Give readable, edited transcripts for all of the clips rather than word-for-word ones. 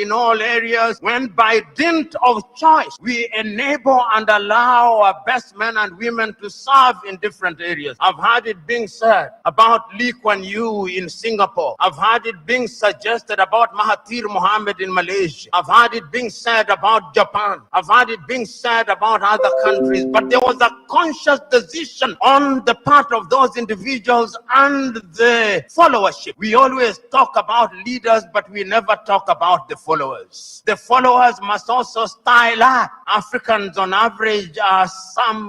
in all areas, when by dint of choice, we enable and allow our best men and women to serve in different areas. I've heard it being said about Lee Kuan Yew in Singapore. I've heard it being suggested about Mahathir Mohamad in Malaysia. I've heard it being said about Japan. I've heard it being said about other countries. But there was a conscious decision on the part of those individuals and the followership. We always talk about leaders, but we never talk about the followers. The followers must also style up. Africans on average are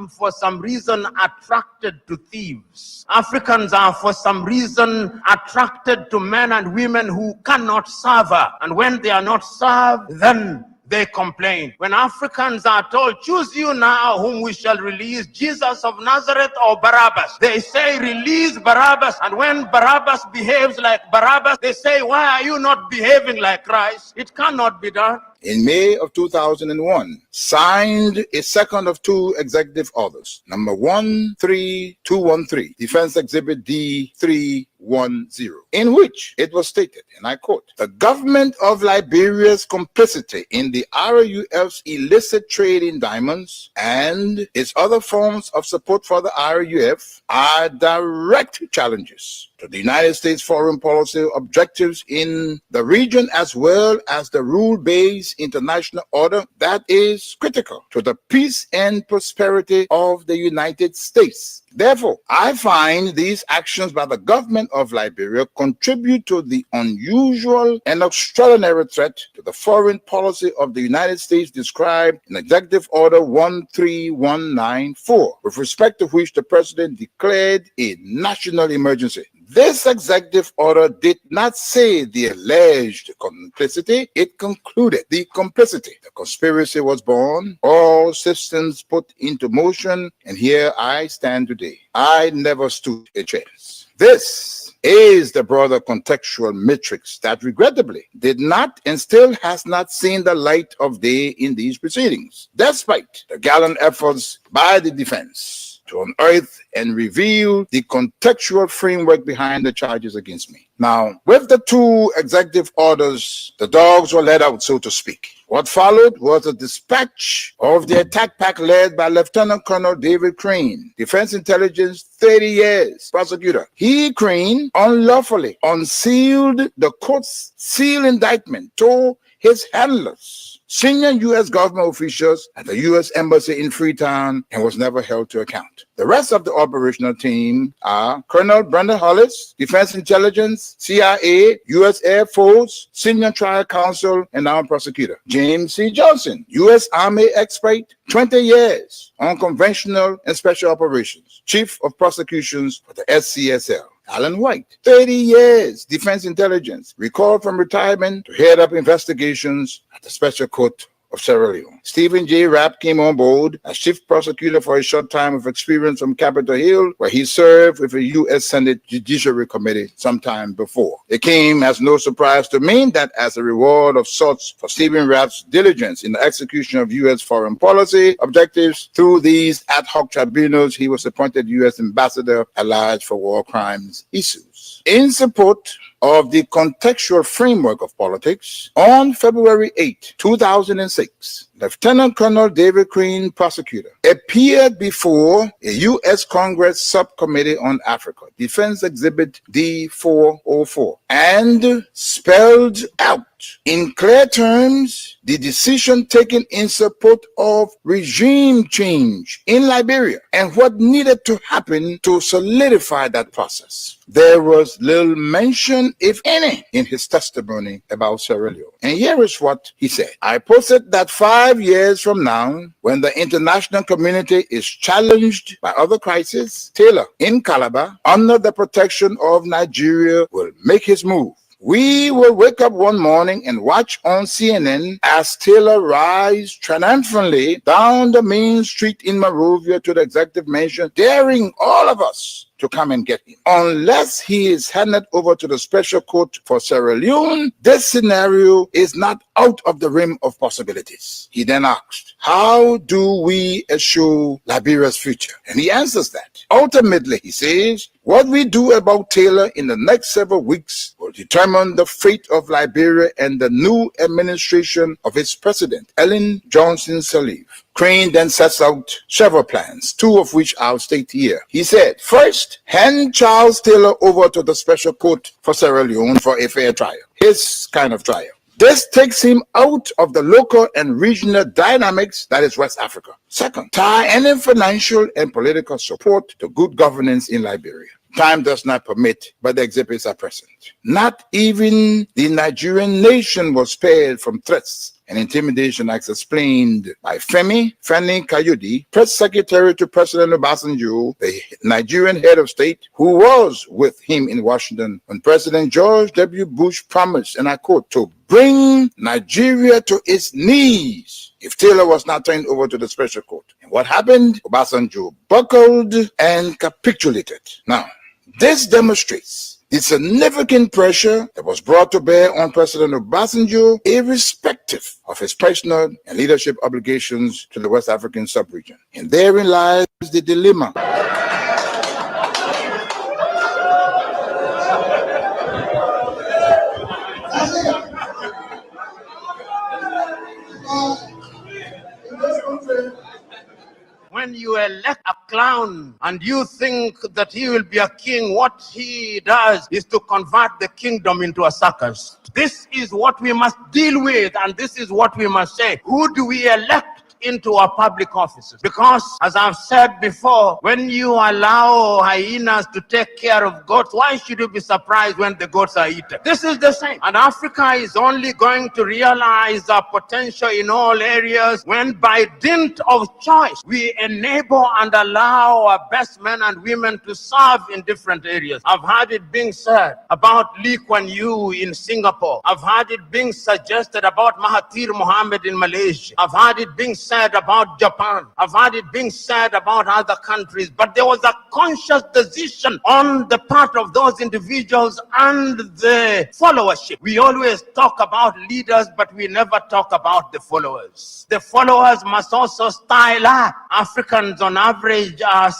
for some reason attracted to thieves. Africans are for some reason attracted to men and women who cannot serve her. And when they are not served, then they complain. When Africans are told, choose you now whom we shall release, Jesus of Nazareth or Barabbas, they say release Barabbas. And when Barabbas behaves like Barabbas, they say, why are you not behaving like Christ? It cannot be done. In May of 2001, signed a second of two executive orders, number 13213, Defense Exhibit D310, in which it was stated, and I quote, the government of Liberia's complicity in the RUF's illicit trade in diamonds and its other forms of support for the RUF are direct challenges to the United States foreign policy objectives in the region, as well as the rule-based international order that is critical to the peace and prosperity of the United States. Therefore, I find these actions by the government of Liberia contribute to the unusual and extraordinary threat to the foreign policy of the United States described in Executive Order 13194, with respect to which the President declared a national emergency. This executive order did not say the alleged complicity, it concluded the complicity. The conspiracy was born, all systems put into motion, and here I stand today. I never stood a chance. This is the broader contextual matrix that regrettably did not and still has not seen the light of day in these proceedings, despite the gallant efforts by the defense to unearth and reveal the contextual framework behind the charges against me. Now, with the two executive orders, the dogs were let out, so to speak. What followed was a dispatch of the attack pack led by Lieutenant Colonel David Crane, Defense Intelligence, 30 years, prosecutor. He, Crane, unlawfully unsealed the court's sealed indictment to his handlers, senior U.S. government officials at the U.S. Embassy in Freetown, and was never held to account. The rest of the operational team are Colonel Brenda Hollis, Defense Intelligence, CIA, U.S. Air Force, Senior Trial Counsel, and now prosecutor. James C. Johnson, U.S. Army expert, 20 years on conventional and special operations, Chief of Prosecutions for the SCSL. Alan White, 30 years, Defense Intelligence, recalled from retirement to head up investigations at the Special Court of Sierra Leone. Stephen J. Rapp came on board as chief prosecutor for a short time of experience from Capitol Hill, where he served with the U.S. Senate Judiciary Committee sometime before. It came as no surprise to me that as a reward of sorts for Stephen Rapp's diligence in the execution of U.S. foreign policy objectives through these ad hoc tribunals, he was appointed U.S. Ambassador at Large for War Crimes issues. In support of the contextual framework of politics, on February 8, 2006, Lieutenant Colonel David Crane, prosecutor, appeared before a U.S. Congress Subcommittee on Africa, Defense Exhibit D404, and spelled out in clear terms the decision taken in support of regime change in Liberia and what needed to happen to solidify that process. There was little mention, if any, in his testimony about Sierra Leone. And here is what he said. I posted that 5 years from now, when the international community is challenged by other crises, Taylor in Calabar, under the protection of Nigeria, will make his move. We will wake up one morning and watch on CNN as Taylor rides triumphantly down the main street in Monrovia to the executive mansion, daring all of us to come and get him. Unless he is handed over to the special court for Sierra Leone, this scenario is not out of the realm of possibilities. He then asked, how do we assure Liberia's future? And he answers that. Ultimately, he says, what we do about Taylor in the next several weeks will will determine the fate of Liberia and the new administration of its president, Ellen Johnson Sirleaf. Crane then sets out several plans, two of which I'll state here. He said, first, hand Charles Taylor over to the Special Court for Sierra Leone for a fair trial, his kind of trial. This takes him out of the local and regional dynamics that is West Africa. Second, tie any financial and political support to good governance in Liberia. Time does not permit, but the exhibits are present. Not even the Nigerian nation was spared from threats and intimidation, as explained by Femi Kayode, press secretary to President Obasanjo, the Nigerian head of state, who was with him in Washington when President George W. Bush promised, and I quote, to bring Nigeria to its knees if Taylor was not turned over to the special court. And what happened? Obasanjo buckled and capitulated. Now, this demonstrates the significant pressure that was brought to bear on President Obasanjo, irrespective of his personal and leadership obligations to the West African sub-region. And therein lies the dilemma. When you elect a clown and you think that he will be a king, what he does is to convert the kingdom into a circus. This is what we must deal with, and this is what we must say. Who do we elect into our public offices? Because, as I've said before, when you allow hyenas to take care of goats, why should you be surprised when the goats are eaten? This is the same. And Africa is only going to realize our potential in all areas when, by dint of choice, we enable and allow our best men and women to serve in different areas. I've heard it being said about Lee Kuan Yew in Singapore. I've heard it being suggested about Mahathir Mohamad in Malaysia. I've heard it being said about Japan. I've heard it being said about other countries, but there was a conscious decision on the part of those individuals and the followership. We always talk about leaders, but we never talk about the followers. The followers must also style up. Africans on average are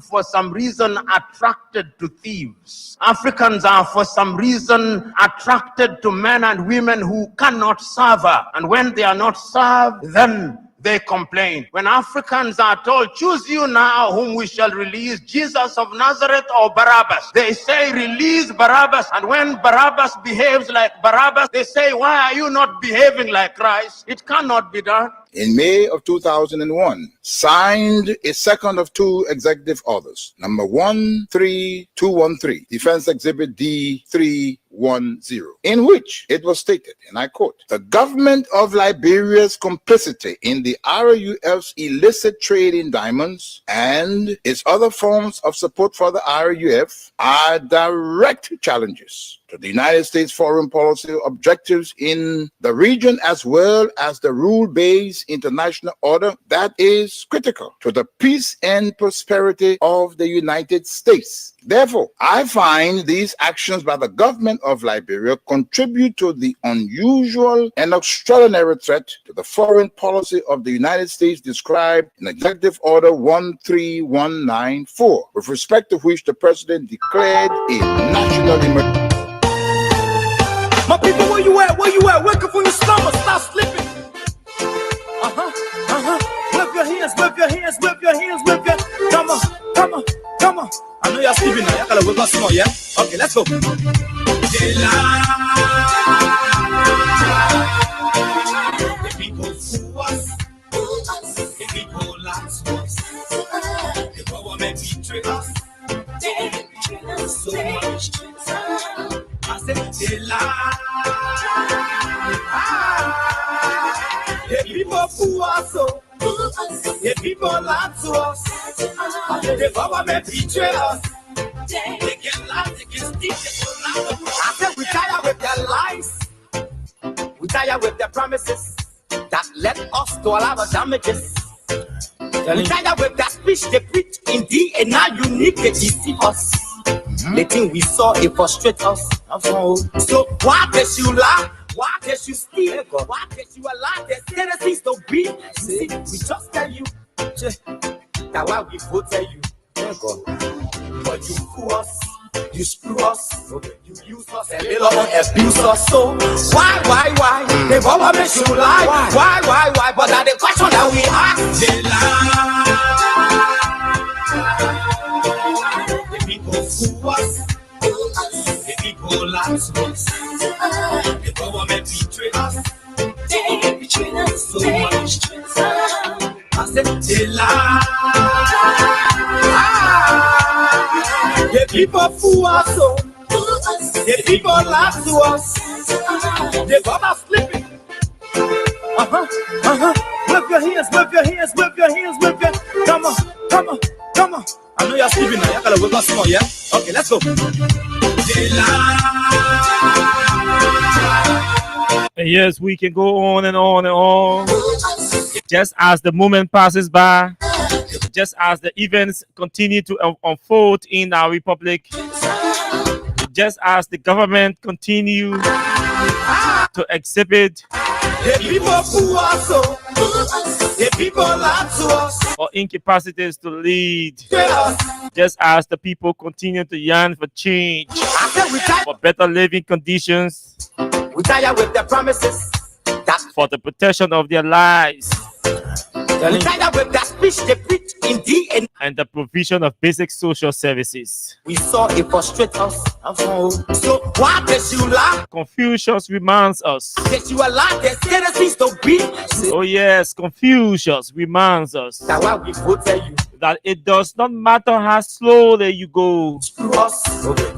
for some reason attracted to thieves. Africans are for some reason attracted to men and women who cannot serve her. And when they are not served, then they complain. When Africans are told, choose you now whom we shall release, Jesus of Nazareth or Barabbas, they say, release Barabbas. And when Barabbas behaves like Barabbas, they say, why are you not behaving like Christ? It cannot be done. In May of 2001, signed a second of two executive orders, number 13213, Defense Exhibit D310, in which it was stated, and I quote, the government of Liberia's complicity in the RUF's illicit trade in diamonds and its other forms of support for the RUF are direct challenges to the United States foreign policy objectives in the region, as well as the rule-based international order that is critical to the peace and prosperity of the United States. Therefore, I find these actions by the government of Liberia contribute to the unusual and extraordinary threat to the foreign policy of the United States described in Executive Order 13194, with respect to which the President declared a national emergency. My people, where you at? Where you at? Wake up from your slumber, stop slipping. Whip your hands, whip your hands, whip your hands, whip your. Come on, come on, come on. I know y'all sleeping now. Y'all gotta whip us some more, yeah? Okay, let's go. The people fool us. The people lie to us. The government betray us. So much. I said they lie. The people fool us, so the people lie to us. The government betray us. They can lie, they can steal, they can lie. I said we tired with their lies. We tired with their promises that led us to a lot of damages. We tired with that speech they preach in DNA unique, they deceive us. The thing we saw, it frustrates us. So why did you lie? Why did you steal? Why did you allow the citizens to be? See, we just tell you that why we vote tell you. But you fool us, you screw us, you use us and they don't abuse us. So why? The government should lie. Why? But that the question that we ask, they lie. The people fool us. The people lie to us. The government betray us. They betray us so much. I said they lie. The people fool us so. The people lie to us. The government sleeping. Wave your hands. Come on. I know you're sleeping now. You gotta wake up small, yeah? Okay, let's go. Yes, we can go on and on and on. Just as the moment passes by, just as the events continue to unfold in our republic, just as the government continue to exhibit the people who are so, the people lie to us, or incapacities to lead, just as the people continue to yearn for change, for better living conditions, we tire with the promises that for the protection of their lives, we tire with that speech they preach in the and the provision of basic social services. We saw it frustrate us. So why did you lie? Confucius reminds us. Did you allow the citizens to be? Oh yes, Confucius reminds us That's why we vote you. that it does not matter how slowly you go,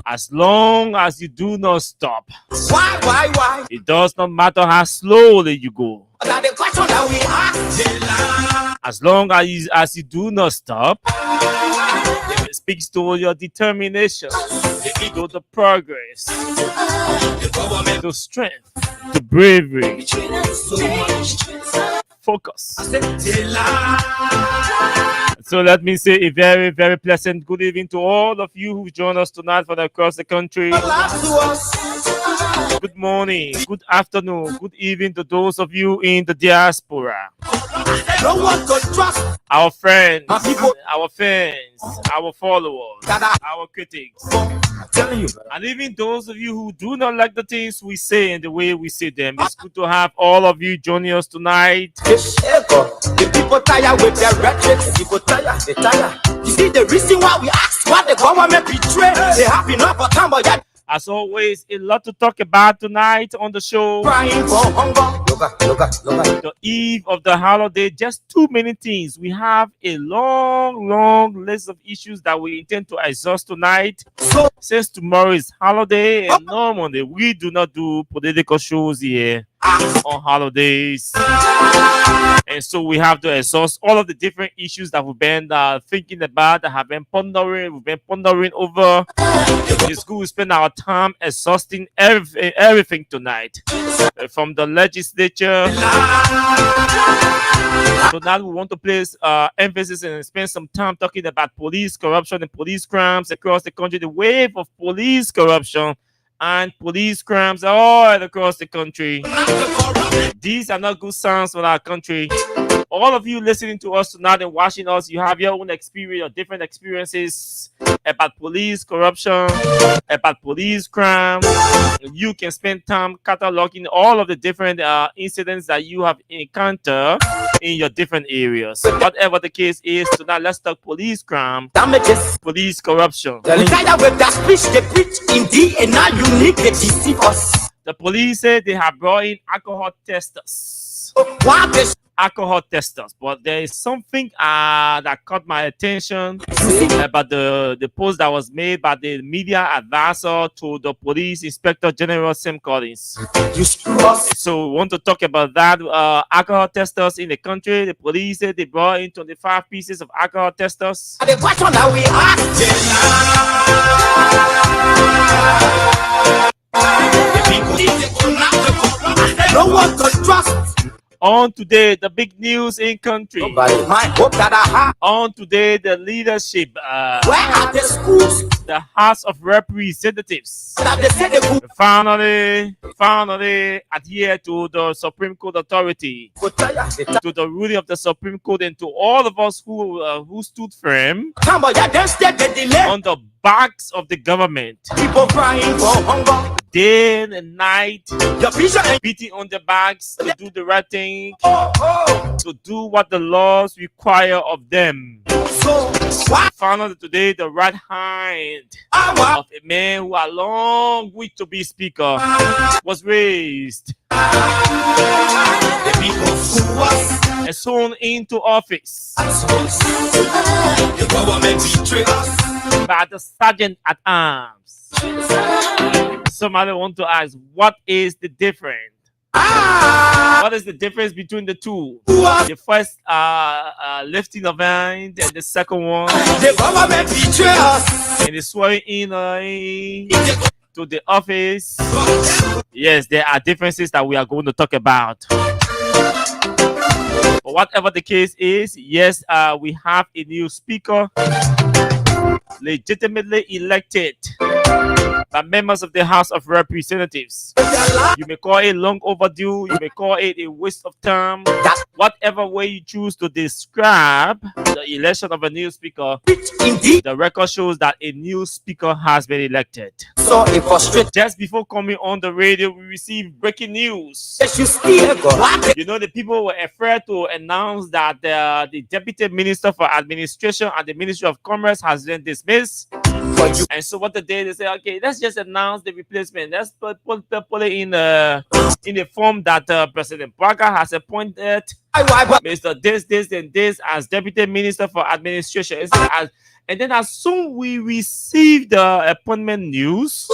as long as you do not stop. Why? It does not matter how slowly you go, That the question that we ask, as long as you do not stop. It speaks to your determination, to the progress, to strength, to bravery, focus. So let me say a very, very pleasant good evening to all of you who join us tonight from across the country. Good morning, good afternoon, good evening to those of you in the diaspora. no one to trust. Our friends, people, our fans, our followers, our critics, I'm telling you, and even those of you who do not like the things we say and the way we say them. It's good to have all of you joining us tonight. The people tired with their rhetoric. The people tired, they tired. You see the reason why we ask why the government betray. They have enough for time, but yet As always, a lot to talk about tonight on the show. crying for hunger. The eve of the holiday, just too many things. We have a long list of issues that we intend to exhaust tonight. So Since tomorrow is holiday, and normally we do not do political shows here on holidays. And so we have to exhaust all of the different issues that we've been thinking about, that have been pondering. We've been pondering over. It's good to spend our time exhausting everything tonight. From the legislature. So now we want to place emphasis and spend some time talking about police corruption and police crimes across the country. The wave of police corruption and police crimes all across the country. These are not good signs for our country. All of you listening to us tonight and watching us, you have your own experience or different experiences about police corruption, about police crime. You can spend time cataloging all of the different incidents that you have encountered in your different areas. Whatever the case is, tonight let's talk police crime, damages. police corruption. We tired with that speech they preach in the and now you need to deceive us. The police say they have brought in alcohol testers. Why this? Alcohol testers, but there is something that caught my attention about the post that was made by the media advisor to the police inspector general Sam Collins. You screw us. So we want to talk about that. Alcohol testers in the country. The police said they brought in 25 pieces of alcohol testers. The question that we ask, no one to trust. On today, the big news in country. My hope that I have. On today, the leadership, Where are the schools the House of Representatives, that they say they could finally adhere to the Supreme Court authority, tire? to the ruling of the Supreme Court, and to all of us who stood firm Come on, yeah, then stay the delay. on the backs of the government, People crying for hunger. day and night, Your vision ain't beating on the backs to do the right thing, oh. to do what the laws require of them. So why Finally, today, the right hand I want of a man who had long wished to be speaker was raised the people who was and sworn into office the government betray us. by the sergeant at arms. Somebody want to ask, what is the difference? What is the difference between the two? The first lifting of hand and the second one, The government betray us. and the swearing in to the office. Yes, there are differences that we are going to talk about. But whatever the case is, yes, we have a new speaker, legitimately elected by members of the House of Representatives. You may call it long overdue, you may call it a waste of time. Whatever way you choose to describe the election of a new speaker, Indeed, the record shows that a new speaker has been elected. so it frustrates. Just before coming on the radio, we received breaking news. You still go. You know, the people were afraid to announce that the Deputy Minister for Administration at the Ministry of Commerce has been dismissed. For you. And so what they say, okay, let's just announce the replacement. Let's put it in the form that President Parker has appointed Why? Mr. This, and this as Deputy Minister for Administration. And then as soon we received the appointment news,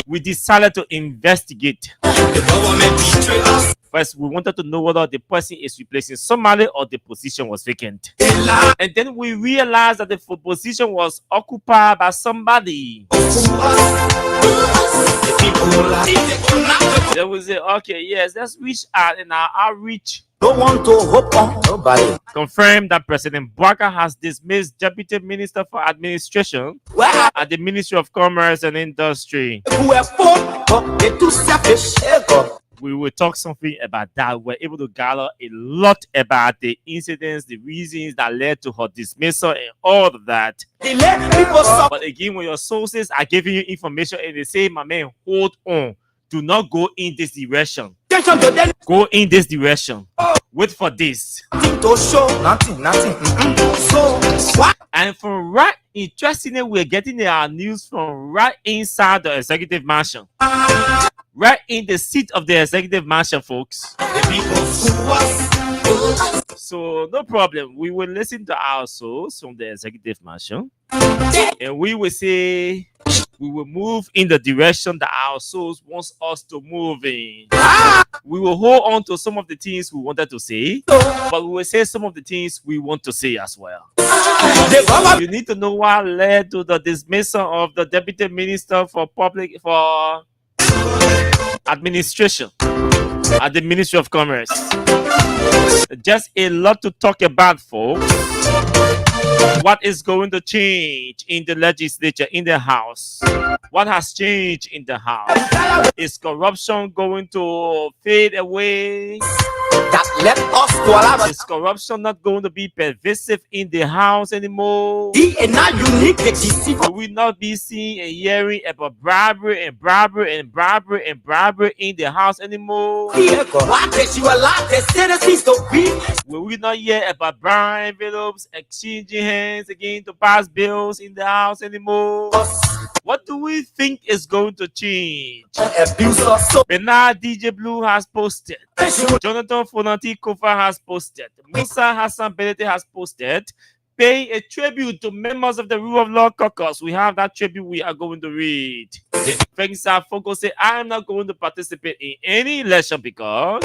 we decided to investigate. The government betray us. First, we wanted to know whether the person is replacing somebody or the position was vacant. They lie And then we realized that the position was occupied by somebody. to us. The people lie. They could not. Then we say, okay, yes, let's reach out in our outreach. Don't want to hope on nobody. Confirm that President Barker has dismissed Deputy Minister for Administration Where are at the Ministry of Commerce and Industry. who were born? But they too selfish. Go. We will talk something about that. We're able to gather a lot about the incidents, the reasons that led to her dismissal, and all of that. Delay people suffer. But again, when your sources are giving you information and they say, my man, hold on, do not go in this direction. Attention to them. Go in this direction. Wait for this. Nothing to show. Nothing. So what? And from right, interestingly, we're getting our news from right inside the executive mansion. Right in the seat of the executive mansion, folks. The people who was. So no problem. We will listen to our source from the executive mansion, and we will say we will move in the direction that our source wants us to move in. We will hold on to some of the things we wanted to say, but we will say some of the things we want to say as well. The government. You need to know what led to the dismissal of the Deputy Minister for Administration at the Ministry of Commerce. Just a lot to talk about, folks. What is going to change in the legislature, in the House? What has changed in the House? Is corruption going to fade away? That left us to allow us. Is corruption not going to be pervasive in the House anymore? He and now you need the deceiver. Will we not be seeing and hearing about bribery in the House anymore? Why did you allow the citizens to be? Will we not hear about brown envelopes exchanging hands again to pass bills in the House anymore? What do we think is going to change? Abuse us so. Bernard DJ Blue has posted. Jonathan Fonanti Kofa has posted. Musa Hassan Benete has posted. Pay a tribute to members of the Rule of Law Caucus. We have that tribute we are going to read. Fengsa Fogo say, I am not going to participate in any election because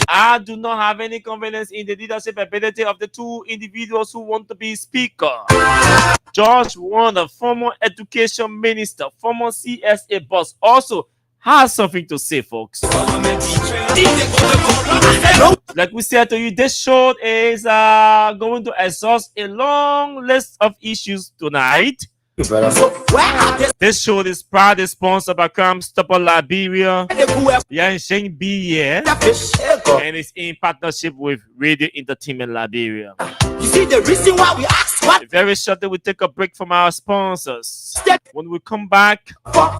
I do not have any confidence in the leadership ability of the two individuals who want to be speaker. George Warner, former education minister, former CSA boss, also has something to say, folks. Government betray. Hello. Like we said to you, this show is going to exhaust a long list of issues tonight. So where are they? This show is proudly sponsored by Crime Stopper Liberia, Who Yansheng B, yeah, have and it's in partnership with Radio Entertainment Liberia. You see the reason why we asked what Very shortly, we take a break from our sponsors. When we come back,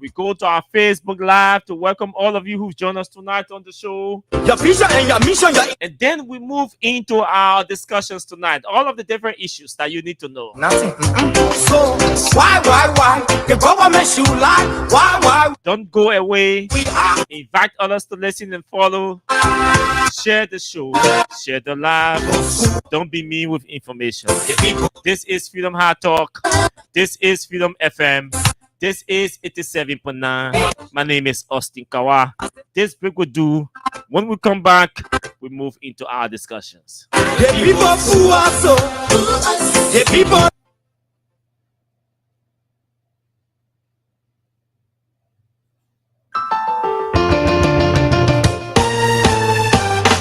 we go to our Facebook Live to welcome all of you who've joined us tonight on the show. your vision and your mission, your And then we move into our discussions tonight. All of the different issues that you need to know. nothing. So why the government should lie? Why Don't go away. we are Invite others to listen and follow. Share the show. Share the live. Don't be mean with information. the people? This is Freedom Hard Talk. This is Freedom FM. This is 87.9. My name is Austin Kawa. This break will do. When we come back, we move into our discussions. The people who are so the people.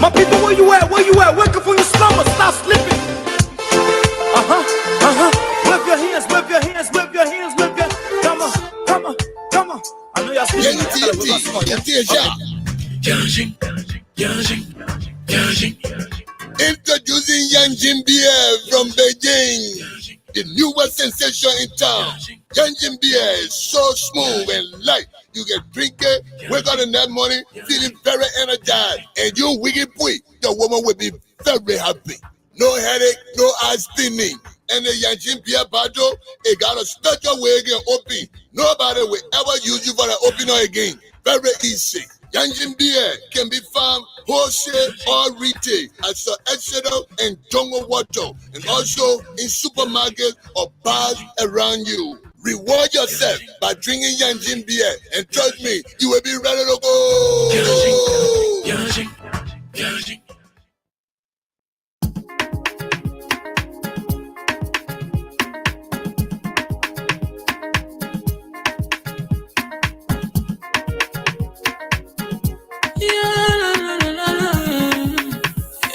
My people, where you at? Where you at? Wake up from your slumber, stop sleeping. Wave your hands, wave your hands, wave your hands, wave your. Come on, come on, come on. I know y'all sleeping. Introducing Yanjin Beer from Beijing, the newest sensation in town. Yanjin Beer is so smooth and light. You can drink it, wake up in that morning feeling very energized. And you wicked boy, the woman will be very happy. No headache, no eye spinning. And the Yanjin Beer bottle, it got a special way again open. Nobody will ever use you for the opener again. Very easy. Yanjin Beer can be found wholesale or retail at Sir Exeter and Tongo Water, and also in supermarkets or bars around you. Reward yourself by drinking Yanjin Beer, and trust me, you will be ready to go.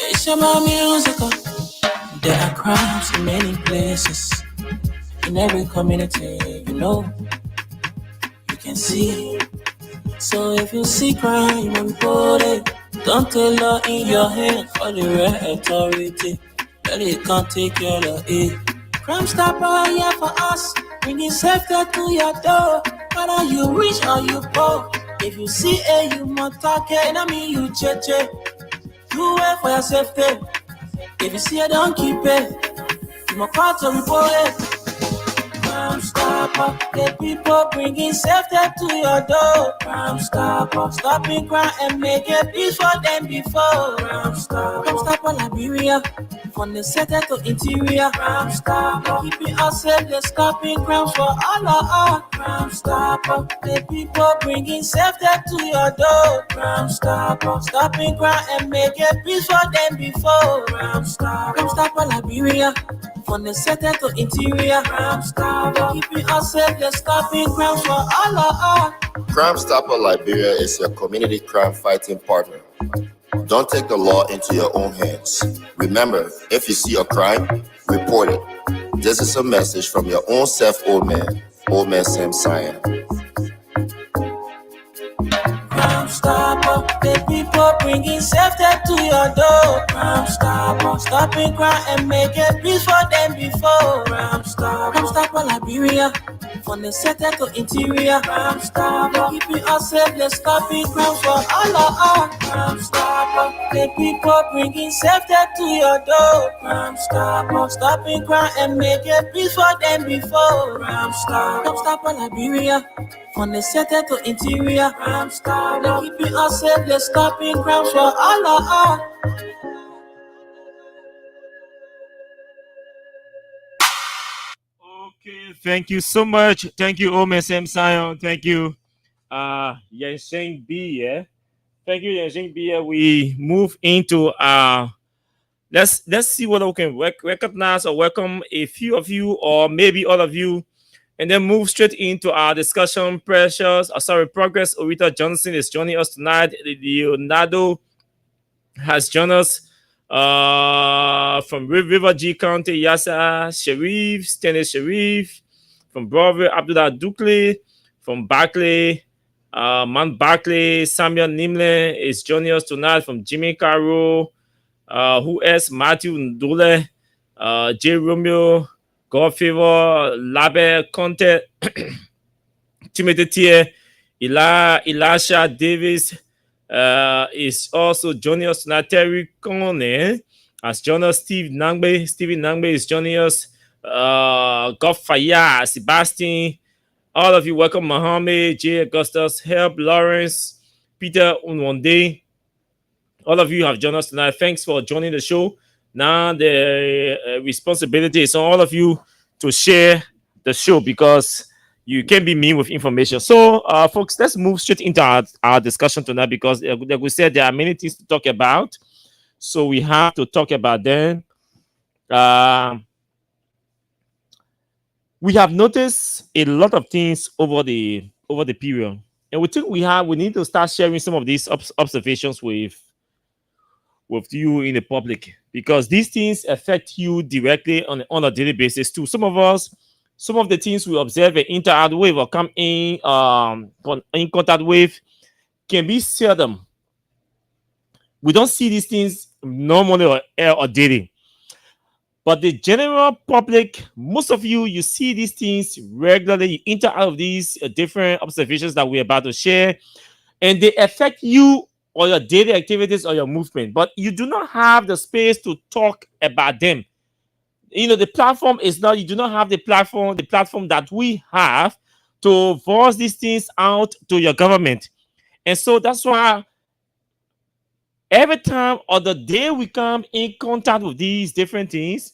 It's about musical. There are crimes in many places. In every community, you can see. So if you see crime, report it. Don't take law in your hand for the real authority. That it can't take care of it. Crime Stopper here for us, bringing safety to your door. Whether you rich or you poor, if you see a you must talk it. I mean you cheche. You wait for your safety. If you see it, don't keep it. You must call to report it. Crime Stopper, the people bringing safety to your door. Crime Stopper, stopping crime and making peace for them before. Crime Stopper Liberia, from the center to interior. Crime Stopper, keeping us safe, they're stopping crimes for all of us. Crime Stopper, the people bringing safety to your door. Crime Stopper, stopping crime and making peace for them before. Crime Stopper Liberia, from the center to interior. Crime Stopper, keeping us safe, they're stopping crimes for all of us. Crime Stopper Liberia is your community crime fighting partner. Don't take the law into your own hands. Remember, if you see a crime, report it. This is a message from your own self, Old Man Sam Sion. Crime Stopper, the people bringing safety to your door. Crime Stopper, stopping crime and making peace for them before. Crime Stopper Liberia, from the center to interior. Crime Stopper, keeping us safe, they're stopping crime for all of us. Crime Stopper, the people bringing safety to your door. Crime Stopper, stopping crime and making peace for them before. Crime Stopper Liberia, from the center to interior. Crime Stopper, keeping us safe, they're stopping crimes for all of us. Okay, thank you so much. Thank you, OMSM Sion. Thank you, Yansheng B. Yeah, thank you, Yansheng B. We move into let's see what we can recognize or welcome a few of you or maybe all of you, and then move straight into our discussion. Progress. Orita Johnson is joining us tonight. Leonardo has joined us from River G County, Yassa Sharif, Stanley Sharif, from Brother Abdullah Dukle, from Barclay, Mount Barclay, Samuel Nimle is joining us tonight from Jimmy Caro, who else? Matthew Ndule, J. Romeo, God Favor, Labe Conte, Timothy Tier, Elisha Davis is also joining us tonight. Terry Kone has joined us. Stephen Nangbe is joining us. Godfaya, Sebastian, all of you, welcome. Mohammed, J. Augustus, Help, Lawrence, Peter Unwande. All of you have joined us tonight. Thanks for joining the show. Now the responsibility is on all of you to share the show because you can't be mean with information. So, folks, let's move straight into our discussion tonight because, like we said, there are many things to talk about. So we have to talk about them. We have noticed a lot of things over the period, and we think we need to start sharing some of these observations with you in the public because these things affect you directly on a daily basis too. Some of the things we observe and interact with or come in contact with can be seldom. We don't see these things normally or daily. But the general public, most of you see these things regularly. You interact with these different observations that we're about to share, and they affect you or your daily activities or your movement. But you do not have the space to talk about them. The platform is not. You do not have the platform that we have to voice these things out to your government, and so that's why every time or the day we come in contact with these different things,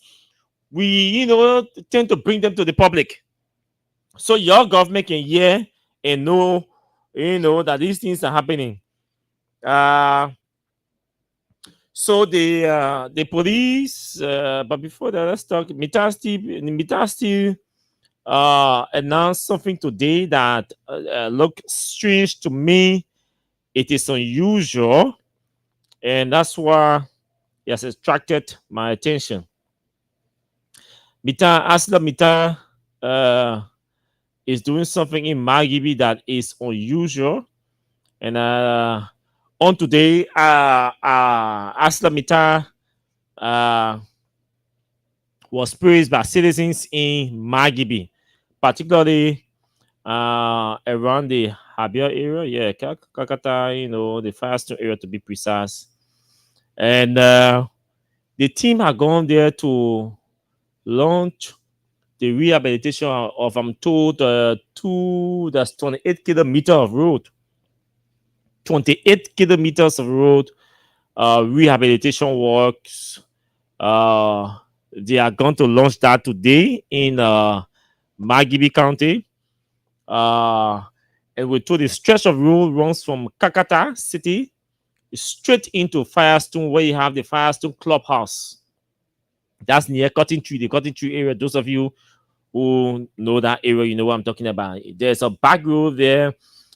we tend to bring them to the public so your government can hear and know that these things are happening. So the police, but before that, let's talk. Mitasti announced something today that looked strange to me. It is unusual, and that's why it has attracted my attention. Asla Mita is doing something in Magibi that is unusual, and on today, Asla Mita was praised by citizens in Magibi, particularly around the Habia area, Kakata, the Firestone area to be precise. And the team had gone there to launch the rehabilitation of, I'm told, that's 28 kilometers of road. 28 kilometers of road rehabilitation works. They are going to launch that today in Magibi County. And we're told the stretch of road runs from Kakata City straight into Firestone, where you have the Firestone Clubhouse. That's near Cotton Tree, the Cotton Tree area. Those of you who know that area, you know what I'm talking about. There's a back road there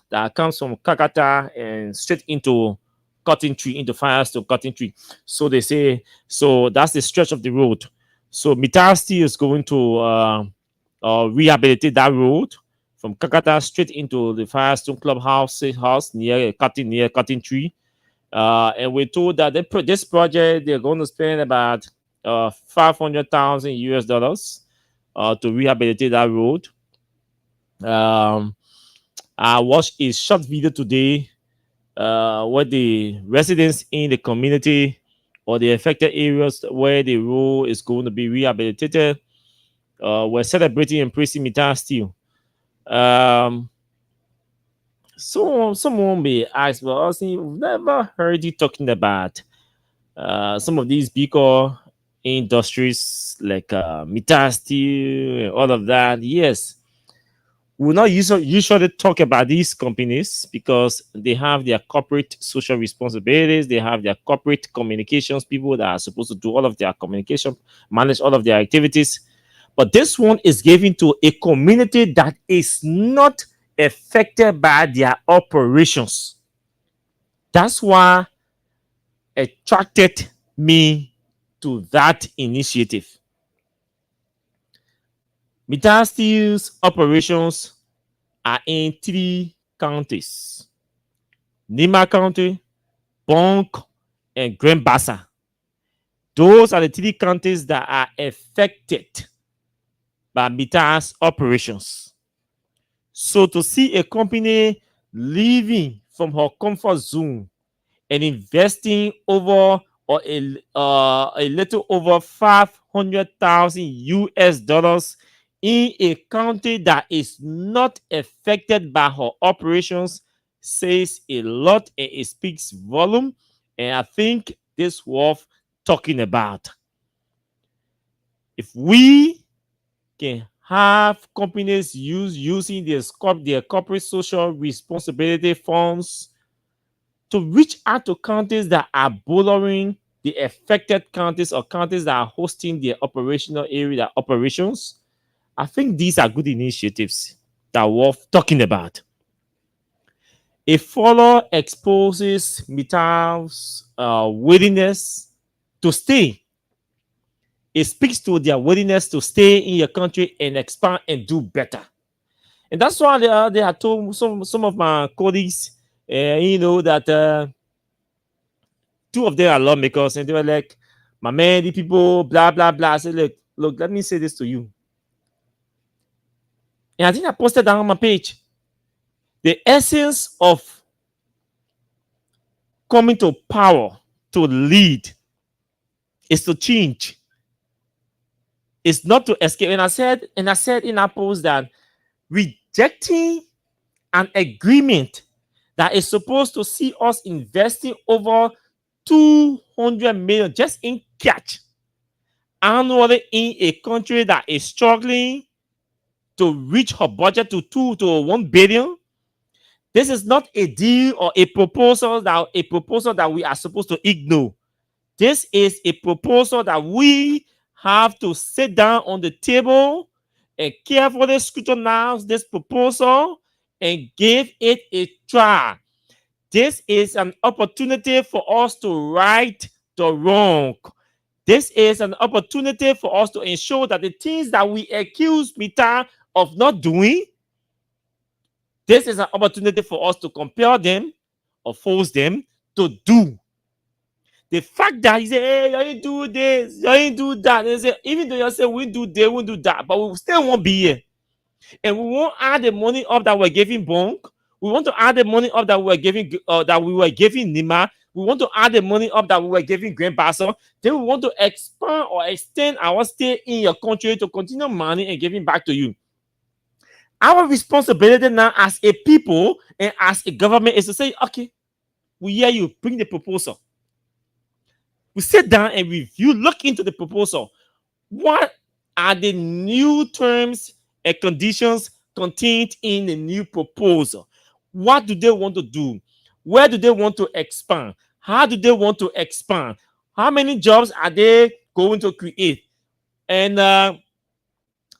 that comes from Kakata and straight into Cotton Tree, into Firestone Cotton Tree. So they say, so that's the stretch of the road. So Mitasti is going to rehabilitate that road from Kakata straight into the Firestone Clubhouse near Cotton Tree. And we're told that this project, they're going to spend about $500,000 to rehabilitate that road. I watched a short video today where the residents in the community or the affected areas where the road is going to be rehabilitated were celebrating and praising Mita Steel. So someone may ask, well, we've never heard you talking about some of these bigger industries like Mita Steel and all of that. Yes, we'll not usually talk about these companies because they have their corporate social responsibilities. They have their corporate communications people that are supposed to do all of their communication, manage all of their activities. But this one is given to a community that is not affected by their operations. That's why attracted me to that initiative. Mittal Steel's operations are in 3 counties: Nima County, Bonk, and Grand Bassa. Those are the 3 counties that are affected by Mittal's operations. So to see a company leaving from her comfort zone and investing over or a little over 500,000 US dollars in a country that is not affected by her operations says a lot, and it speaks volume. And I think this worth talking about. If we can have companies using their corporate social responsibility funds to reach out to counties that are borrowing the affected counties or counties that are hosting their operational area operations, I think these are good initiatives that are worth talking about. A follow exposes Mittal's willingness to stay. It speaks to their willingness to stay in your country and expand and do better. And that's why they had told some of my colleagues, that 2 of them are lawmakers, and they were like, "My man, the people, blah blah blah." I said, "Look, let me say this to you." And I think I posted that on my page. The essence of coming to power to lead is to change. It's not to escape. And I said in that post that rejecting an agreement that is supposed to see us investing over 200 million just in cash annually in a country that is struggling to reach her budget to 1 billion. This is not a deal or a proposal that we are supposed to ignore. This is a proposal that we have to sit down on the table and carefully scrutinize this proposal and give it a try. This is an opportunity for us to right the wrong. This is an opportunity for us to ensure that the things that we accuse Mittal of not doing, this is an opportunity for us to compel them or force them to do. The fact that he say, "Hey, you ain't do this, you ain't do that," and say, even though you say we do this, we do that, but we still won't be here. And we won't add the money up that we're giving Bonk. We want to add the money up that we were giving Nima. We want to add the money up that we were giving Grand Bassa. Then we want to expand or extend our stay in your country to continue money and giving back to you. Our responsibility now as a people and as a government is to say, "Okay, we hear you, bring the proposal." We sit down and review, look into the proposal. What are the new terms and conditions contained in the new proposal? What do they want to do? Where do they want to expand? How do they want to expand? How many jobs are they going to create? And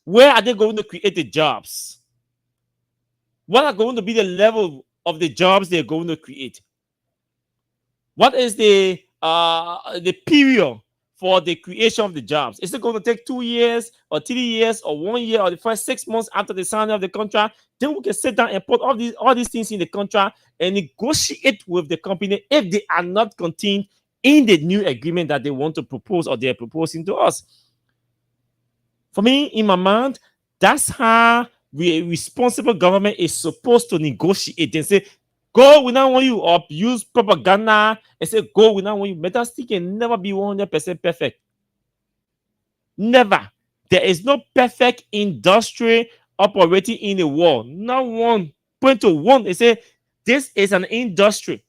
where are they going to create the jobs? What are going to be the level of the jobs they're going to create? What is the period for the creation of the jobs? Is it going to take 2 years or 3 years or 1 year or the first 6 months after the signing of the contract? Then we can sit down and put all these things in the contract and negotiate with the company if they are not contained in the new agreement that they want to propose or they're proposing to us. For me, in my mind, that's how a responsible government is supposed to negotiate and say, "Go, we don't want you," or use propaganda and say, "Go, we don't want you." Metal Steel can never be 100% perfect. Never. There is no perfect industry operating in the world. Not one. Point to one. They say, this is an industry.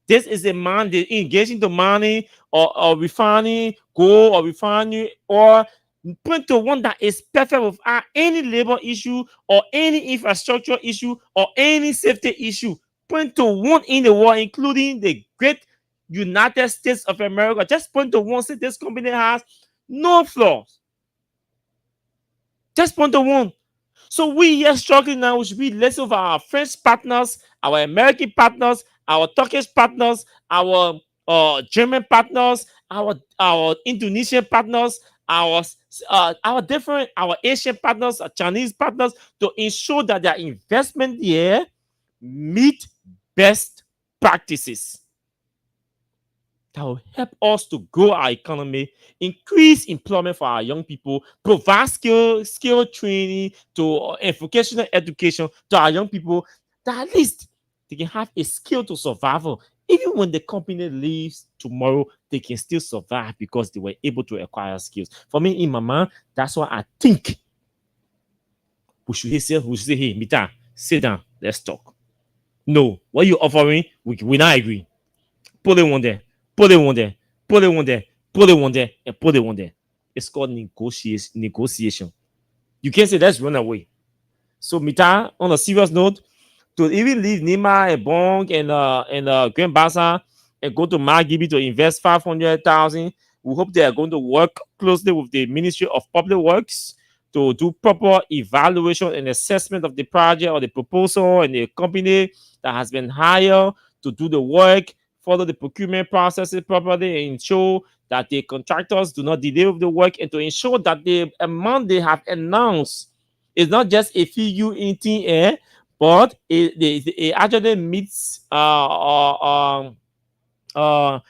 This is a man they engage into mining or refining, gold or refinery, or point to one that is perfect without any labor issue or any infrastructure issue or any safety issue. Point to one in the world, including the great United States of America. Just point to one. Say this company has no flaws. Just point to one. So we here struggling now. We should be less of our French partners, our American partners, our Turkish partners, our German partners, our Indonesian partners, our different our Asian partners, our Chinese partners, to ensure that their investment here meet best practices that will help us to grow our economy, increase employment for our young people, provide skill training to vocational education to our young people, that at least they can have a skill to survival. Even when the company leaves tomorrow, they can still survive because they were able to acquire skills. For me, in my mind, that's why I think we should say, hey, Mita, sit down, let's talk. No, what you offering, we not agree. Put it one there, put it one there, put it one there, put it one there, and put it one there. It's called negotiation. You can't say let's run away. So Mita, on a serious note, to even leave Nima and Bong and Grand Bassa and go to Magibi to invest 500,000. We hope they are going to work closely with the Ministry of Public Works to do proper evaluation and assessment of the project or the proposal, and the company that has been hired to do the work, follow the procurement processes properly, and ensure that the contractors do not delay with the work, and to ensure that the amount they have announced is not just a figure in thin air, but it actually meets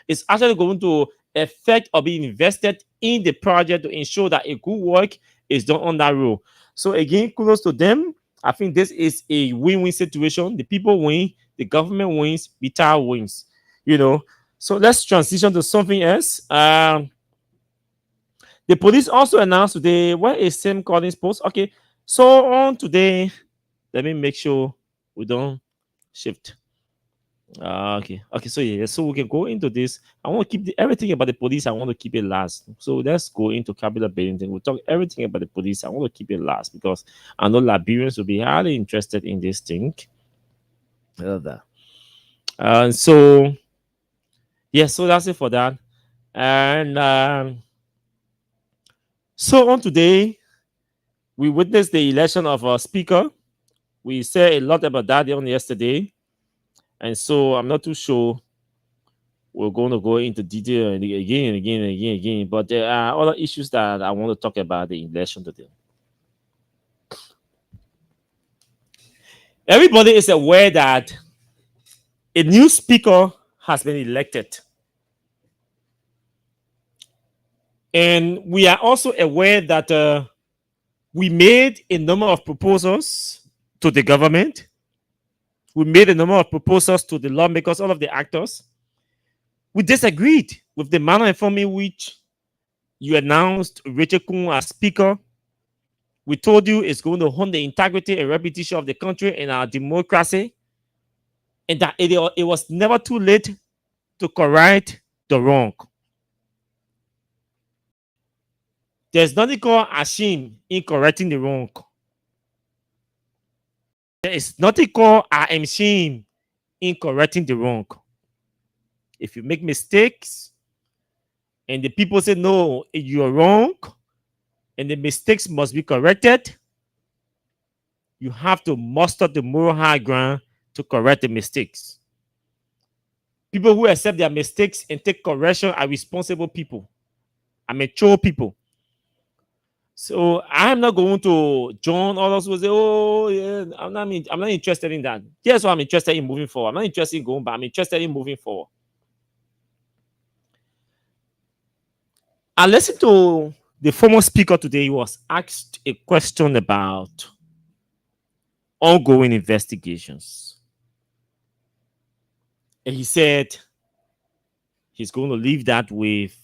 it's actually going to affect or be invested in the project to ensure that a good work is done on that road. So again, kudos to them. I think this is a win-win situation. The people win, the government wins, Vita wins. You know. So let's transition to something else. The police also announced today, where is Sam Collins post? Okay, so on today, let me make sure we don't shift. Okay. So yeah, so we can go into this. I want to keep everything about the police. I want to keep it last. So let's go into capital building. We'll talk everything about the police. I want to keep it last because I know Liberians will be highly interested in this thing. So yeah, so that's it for that. And so on today, we witnessed the election of a speaker. We said a lot about that on yesterday. And so I'm not too sure we're going to go into detail again. But there are other issues that I want to talk about the election today. Everybody is aware that a new speaker has been elected. And we are also aware that we made a number of proposals to the government. We made a number of proposals to the lawmakers, all of the actors. We disagreed with the manner in which you announced Rachel Kun as speaker. We told you it's going to harm the integrity and reputation of the country and our democracy, and that it was never too late to correct the wrong. There's nothing called ashame in correcting the wrong. There is nothing called I am shame in correcting the wrong. If you make mistakes and the people say, no, you're wrong, and the mistakes must be corrected, you have to muster the moral high ground to correct the mistakes. People who accept their mistakes and take correction are responsible people, are mature people. So I'm not going to join others who say, oh, yeah, I'm not interested in that. Here's what I'm interested in moving forward. I'm not interested in going back. I'm interested in moving forward. I listened to the former speaker today. He was asked a question about ongoing investigations. And he said he's going to leave that with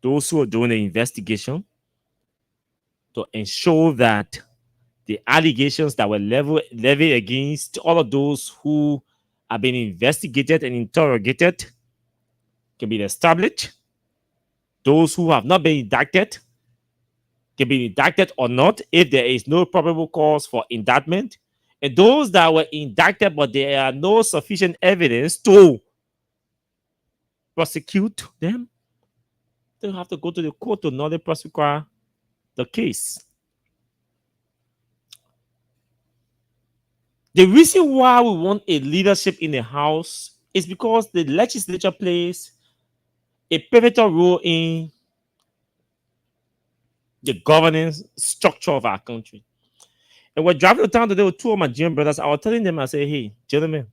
those who are doing the investigation to ensure that the allegations that were levied against all of those who have been investigated and interrogated can be established. Those who have not been indicted can be indicted or not if there is no probable cause for indictment. And those that were indicted but there are no sufficient evidence to prosecute them, they have to go to the court to not prosecute the case. The reason why we want a leadership in the House is because the legislature plays a pivotal role in the governance structure of our country. And we're driving to town today with two of my gym brothers. I was telling them, I say, hey, gentlemen,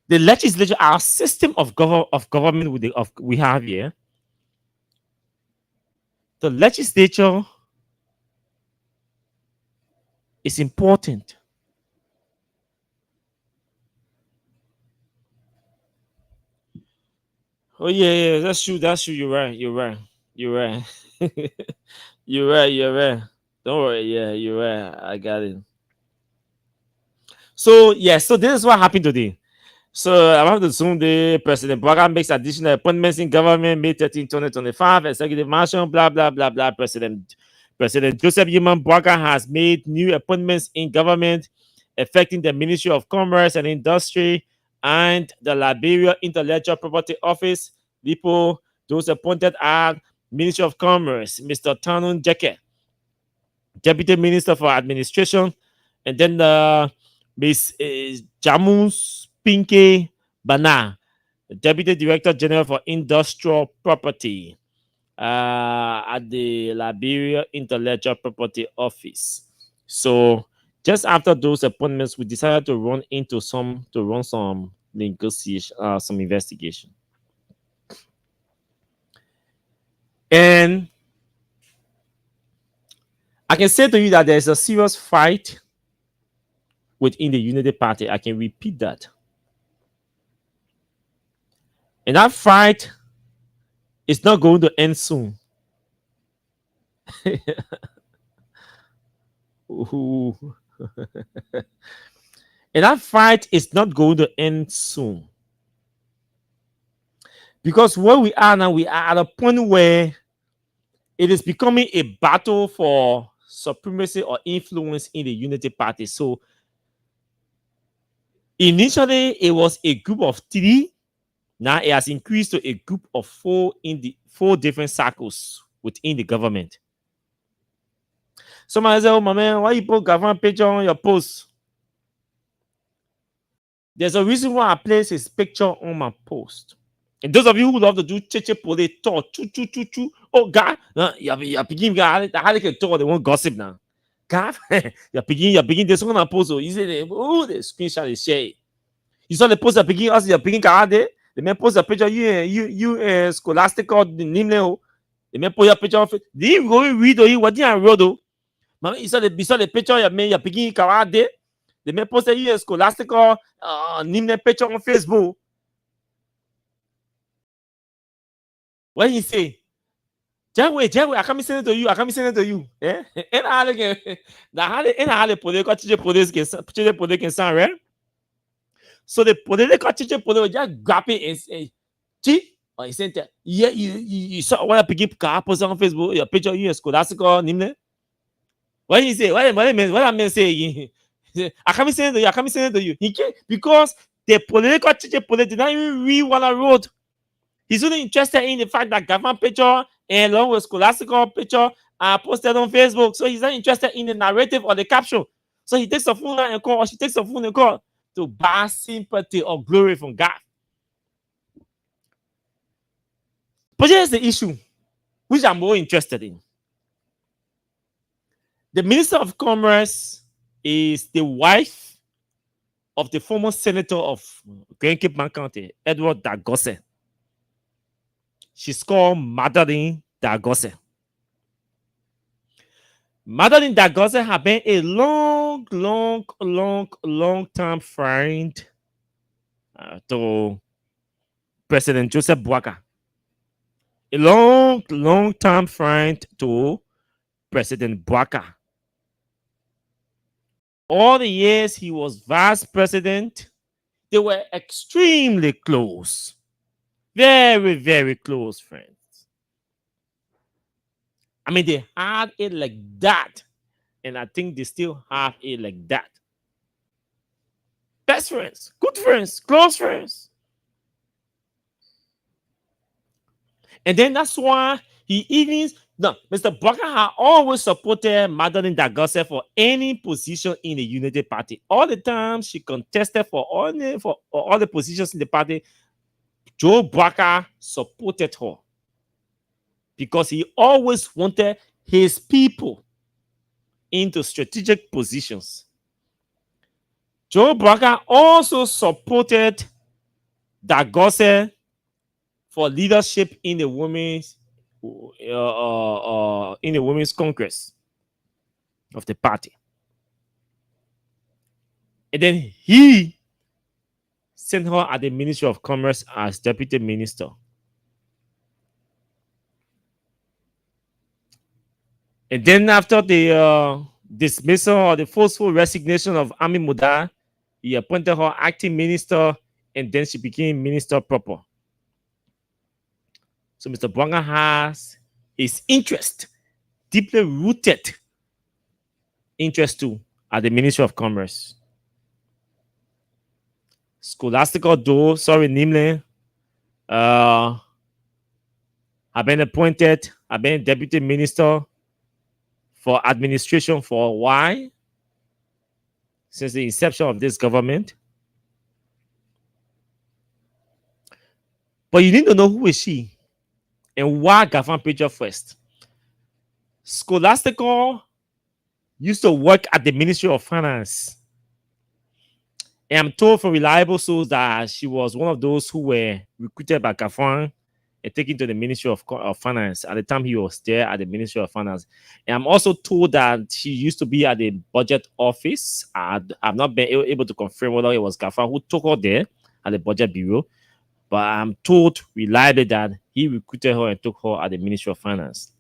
the legislature, our system of government we have here, the legislature is important. Oh yeah, that's true. That's true. You're right. You're right. You're right. You're right. You're right. Don't worry. Yeah, you're right. I got it. So yeah, so this is what happened today. So about the Zoom day, President Barack makes additional appointments in government, May 13, 2025, executive mansion, blah, blah, blah, blah. President Joseph Yman Barack has made new appointments in government affecting the Ministry of Commerce and Industry and the Liberia Intellectual Property Office. People, those appointed are Ministry of Commerce, Mr. Tanun Jeke, Deputy Minister for Administration, and then Ms. Jamus Pinke Bana, Deputy Director General for Industrial Property at the Liberia Intellectual Property Office. So just after those appointments, we decided to run some negotiation, some investigation. And I can say to you that there's a serious fight within the Unity Party. I can repeat that. And that fight is not going to end soon. And that fight is not going to end soon. Because where we are now, we are at a point where it is becoming a battle for supremacy or influence in the Unity Party. So initially, it was a group of 3. Now it has increased to a group of 4 in the 4 different circles within the government. Somebody say, "Oh my man, why you put government picture on your post?" There's a reason why I place his picture on my post. And those of you who love to do cheche pole talk, choo. Oh God, you're beginning God, how they can talk, they won't gossip now. God, you're beginning this one on post. So you say, oh, the screenshot is share. You saw the post you're beginning God there. The man post a picture you scholastic or the name now. The man post your picture on Facebook. Did you go read or you what did I wrote though? Man, you saw the picture you're beginning God there. The man post you scholastic or name picture on Facebook. What he say? Jaway, I can't send it to you. Eh? And I can sound right. So the political teacher will just grab it and say, "Gee," or he said, "Yeah, you saw what I begin to post on Facebook, your picture, you scholastic name." What he say? What I mean say again? I can't send it to you. He can't, because the political teacher did not even read what I wrote. He's only interested in the fact that government picture and along with scholastical picture are posted on Facebook. So he's not interested in the narrative or the caption. So he takes a phone and call, or she takes a phone and call to buy sympathy or glory from God. But here's the issue, which I'm more interested in. The Minister of Commerce is the wife of the former senator of Grand Cape County, Edward Dagose. She's called Madeline Dagose. Madeline Dagose has been a long-time friend to President Joseph Boakai. A long-time friend to President Boakai. All the years he was vice president, they were extremely close. Very, very close friends. I mean, they had it like that. And I think they still have it like that. Best friends, good friends, close friends. And then that's why He even no, Mr. Barker had always supported Madeline Dagose for any position in the Unity Party. All the time she contested for all the positions in the party, Joe Barker supported her because he always wanted his people into strategic positions. Joe Barker also supported Dagose for leadership in the women's Congress of the party. And then he sent her at the Ministry of Commerce as deputy minister. And then after the dismissal or the forceful resignation of Ami Muda, he appointed her acting minister, and then she became minister proper. So Mr. Bwanga has his interest, deeply rooted interest too, at the Ministry of Commerce. Scholastical Nimle have been appointed, have been deputy minister for administration for a while, since the inception of this government. But you need to know who is she and why Gafan Picture first. Scholastical used to work at the Ministry of Finance. And I'm told from reliable sources that she was one of those who were recruited by Gafan and taken to the Ministry of Finance at the time he was there at the Ministry of Finance. And I'm also told that she used to be at the budget office. I've not been able to confirm whether it was Gafan who took her there at the budget bureau, but I'm told reliably that he recruited her and took her at the Ministry of Finance.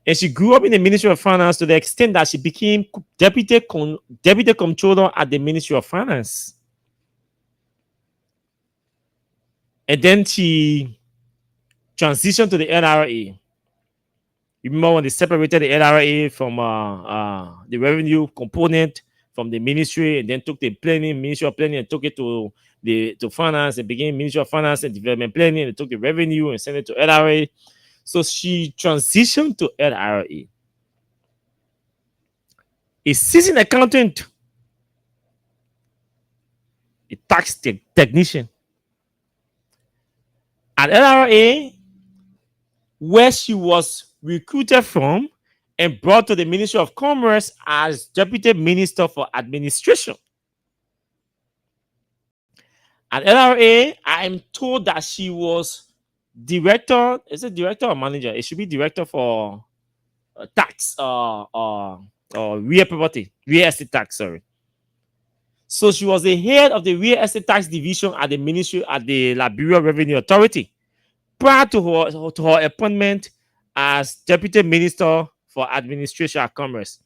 And she grew up in the Ministry of Finance to the extent that she became deputy controller at the Ministry of Finance. And then she transitioned to the NRA. You remember when they separated the NRA from the revenue component from the ministry, and then took the Ministry of Planning, and took it to finance, and became Ministry of Finance and Development Planning, and took the revenue and sent it to NRA. So she transitioned to NRA. A seasoned accountant, a tax technician at NRA, where she was recruited from and brought to the Ministry of Commerce as Deputy Minister for Administration. At NRA, I'm told that she was director. Is it director or manager? It should be director for tax or real estate tax, sorry. So she was the head of the real estate tax division at the ministry at the Liberia Revenue Authority prior to her appointment as Deputy Minister for Administration and Commerce.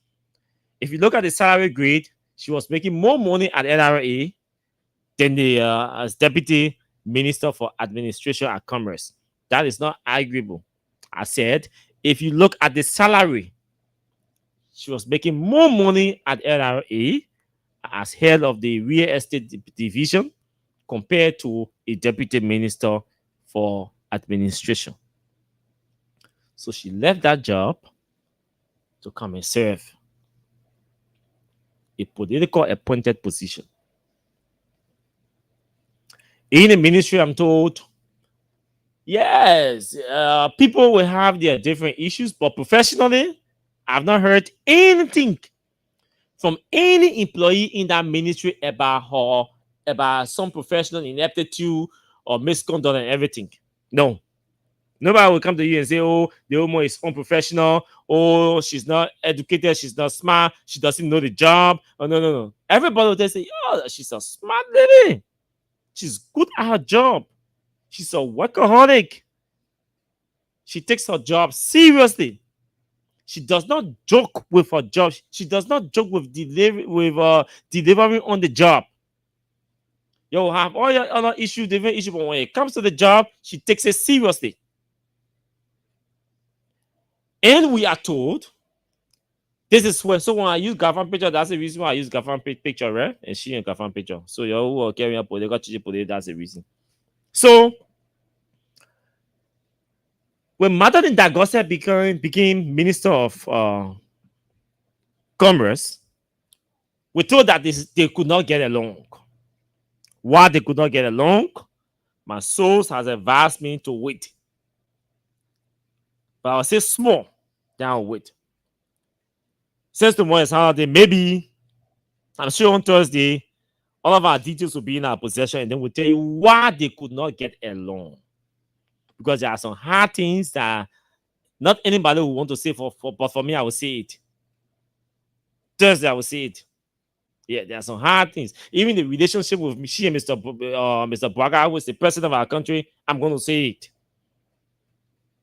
If you look at the salary grade, she was making more money at NRA than as Deputy Minister for Administration and Commerce. That is not arguable. I said, if you look at the salary, she was making more money at NRA as head of the real estate division compared to a Deputy Minister for Administration. So she left that job to come and serve a political appointed position. In the ministry, I'm told, yes, people will have their different issues, but professionally, I've not heard anything from any employee in that ministry about some professional ineptitude or misconduct and everything. No. Nobody will come to you and say, oh, the woman is unprofessional. Oh, she's not educated. She's not smart. She doesn't know the job. Oh, no. Everybody will just say, oh, she's a smart lady. She's good at her job. She's a workaholic. She takes her job seriously. She does not joke with her job. She does not joke with delivering on the job. You'll have all your other issues, different issues, but when it comes to the job, she takes it seriously. And we are told, this is where, so when I use Gafan picture, that's the reason why I use Gafan picture, right? And she and Gafan picture. So you who are carrying up, that's the reason. So when Madeline Dagose became Minister of Commerce, we told that they could not get along. Why they could not get along? My source has advised me to wait. But I'll say small, then I'll wait. Since tomorrow is holiday, maybe I'm sure on Thursday, all of our details will be in our possession, and then we'll tell you why they could not get along. Because there are some hard things that not anybody will want to say but for me, I will say it. Thursday, I will say it. Yeah, there are some hard things. Even the relationship with she and Mr. Braga, who is the president of our country, I'm going to say it.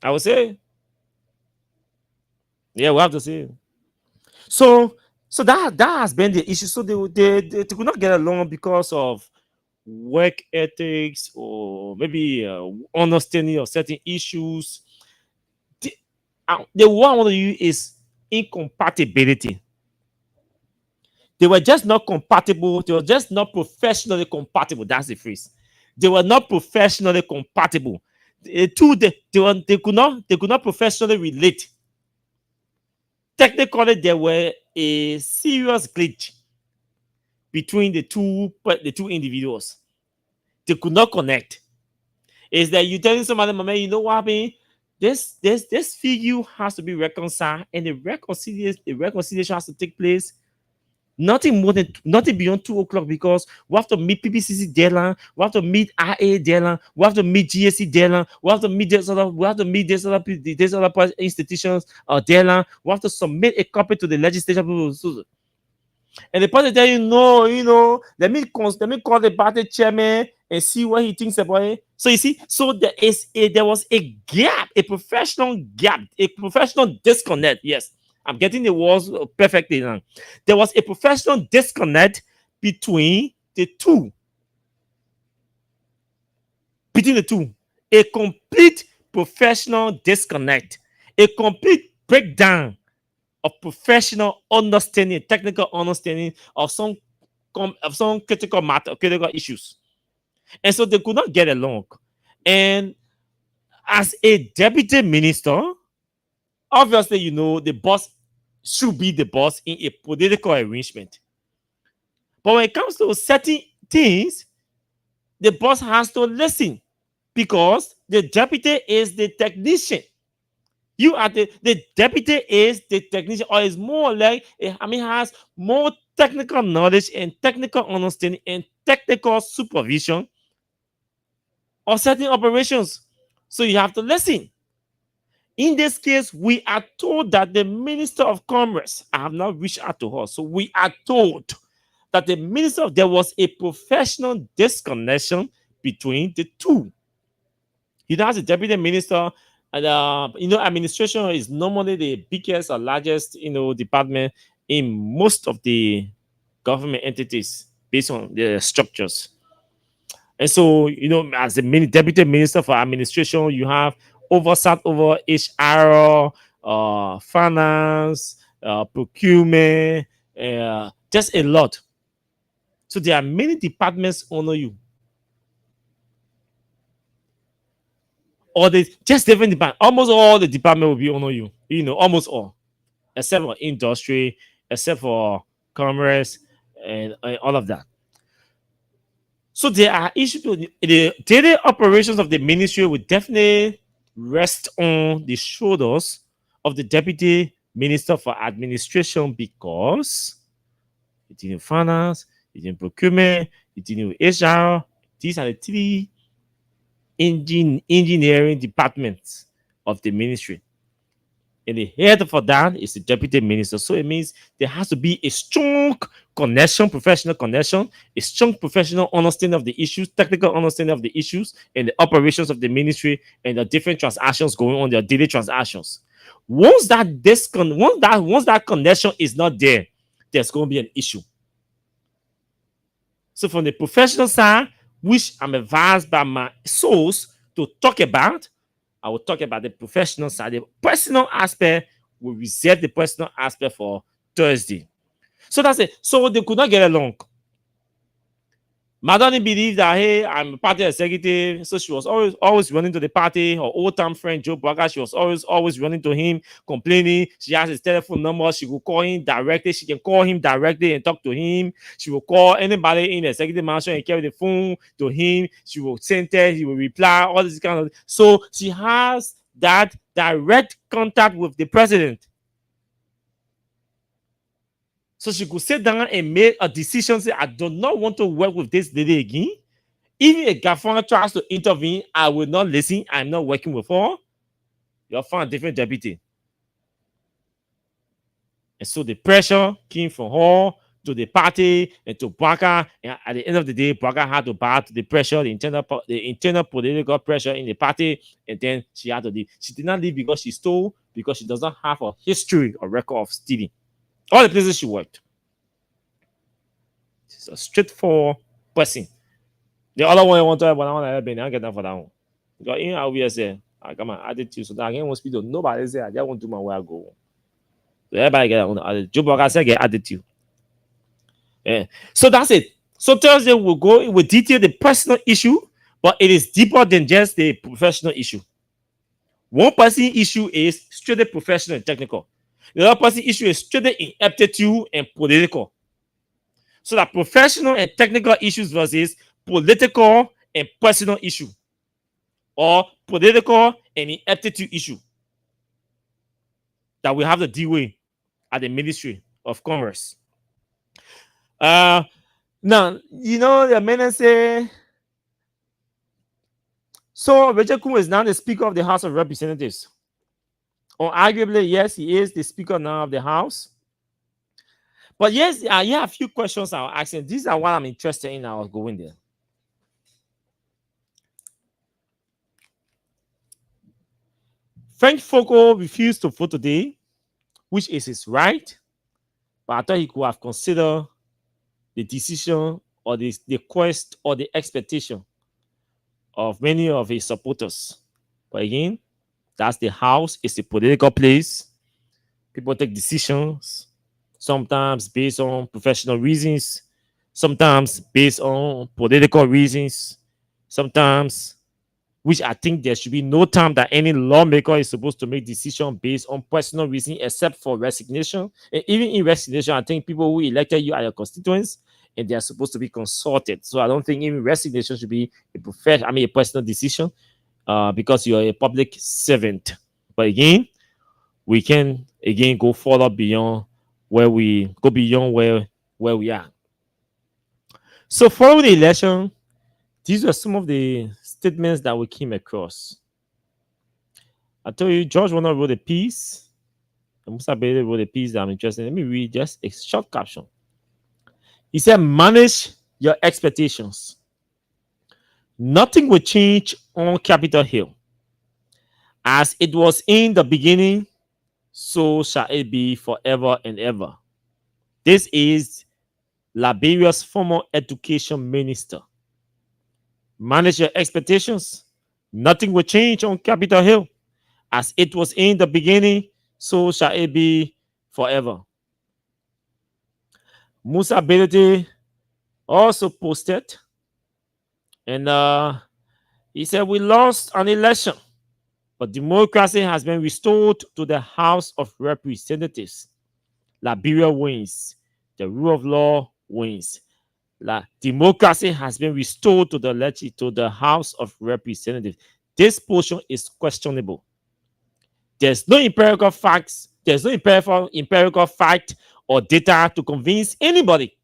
I will say it. Yeah, we'll have to see it. So that has been the issue. So they could not get along because of work ethics or maybe understanding of certain issues. The one I want to use is incompatibility. They were just not compatible. They were just not professionally compatible. That's the phrase. They were not professionally compatible. They could not professionally relate. Technically, there were a serious glitch between the two individuals. They could not connect. Is that you telling somebody, Mama, you know what happened? This figure has to be reconciled, and the reconciliation has to take place. Nothing beyond 2 o'clock, because we have to meet PPCC deadline, we have to meet IA deadline, we have to meet GSC deadline, we have to meet this other institutions deadline. We have to submit a copy to the legislature. And the party tell you, no, let me call the party chairman and see what he thinks about it. So you see, so there was a gap, a professional disconnect. Yes, I'm getting the words perfectly now. There was a professional disconnect between the two. A complete professional disconnect. A complete breakdown of professional understanding, technical understanding of some critical matter, critical issues. And so they could not get along. And as a deputy minister, obviously, the boss should be the boss in a political arrangement. But when it comes to certain things, the boss has to listen, because the deputy is the technician. You are the deputy is the technician, or is more like, has more technical knowledge and technical understanding and technical supervision of certain operations. So you have to listen. In this case, we are told that the Minister of Commerce, I have not reached out to her, so we are told that there was a professional disconnection between the two. As a deputy minister, and administration is normally the biggest or largest department in most of the government entities based on their structures. And so, as a deputy minister for administration, you have oversight over HR, finance, procurement, just a lot. So there are many departments under you. Or just different departments. Almost all the departments will be under you. Almost all, except for industry, except for commerce, and all of that. So there are issues. The daily operations of the ministry will definitely rest on the shoulders of the deputy minister for administration, because it's in finance, it's in procurement, it's in HR. These are the three engineering departments of the ministry. And the head for that is the deputy minister. So it means there has to be a strong connection, professional connection, a strong professional understanding of the issues, technical understanding of the issues, and the operations of the ministry and the different transactions going on, their daily transactions. Once that connection is not there, there's going to be an issue. So from the professional side, which I'm advised by my source to talk about, I will talk about the professional side. The personal aspect, we reserve the personal aspect for Thursday. So that's it. So they could not get along. Madani believed that, hey, I'm a party executive. So she was always running to the party. Her old-time friend, Joe Braga, she was always running to him, complaining. She has his telephone number. She will call him directly. She can call him directly and talk to him. She will call anybody in the executive mansion and carry the phone to him. She will send text. He will reply, all this kind of. So she has that direct contact with the president. So she could sit down and make a decision, say, I do not want to work with this lady again. Even a governor tries to intervene, I will not listen. I'm not working with her. You'll find a different deputy. And so the pressure came from her to the party and to Braga. And at the end of the day, Braga had to bow to the pressure, the internal political pressure in the party. And then she had to leave. She did not leave because she stole, because she does not have a history or record of stealing. All the places she worked. She's a straightforward person. The other one I want to have, but I want to get that for that one. Because in our say, I got my attitude, so that I can't speak to nobody. Say, I just want to do my way I go. So everybody get their own attitude. Joe Braga said, get attitude. Yeah. So that's it. So Thursday we'll go with detail the personal issue, but it is deeper than just the professional issue. One person issue is strictly professional and technical. The other person issue is strictly ineptitude and political. So that professional and technical issues versus political and personal issue, or political and ineptitude issue that we have to deal with at the Ministry of Commerce. Now, you know, the men say, so Richard Kun is now the Speaker of the House of Representatives. Or arguably, yes, he is the Speaker now of the House. But yes, a few questions I'll ask him. These are what I'm interested in. I was going there. Frank Foco refused to vote today, which is his right. But I thought he could have considered the decision or the quest or the expectation of many of his supporters. But again, that's the House. It's a political place. People take decisions, sometimes based on professional reasons, sometimes based on political reasons, sometimes, which I think there should be no time that any lawmaker is supposed to make decisions based on personal reasons, except for resignation. And even in resignation, I think people who elected you are your constituents, and they are supposed to be consulted. So I don't think even resignation should be a personal decision, because you're a public servant. But again, we can go further beyond where we are. So following the election, these were some of the statements that we came across. I told you, George Warner wrote a piece. Musa Bede wrote a piece that I'm interested in. Let me read just a short caption. He said, manage your expectations. Nothing will change on Capitol Hill. As it was in the beginning, so shall it be forever and ever. This is Liberia's former education minister. Manage your expectations. Nothing will change on Capitol Hill. As it was in the beginning, so shall it be forever. Musa Belete also posted, and he said, we lost an election, but democracy has been restored to the House of Representatives. Liberia wins. The rule of law wins. Democracy has been restored to the House of Representatives. This portion is questionable. There's no empirical facts. There's no empirical fact or data to convince anybody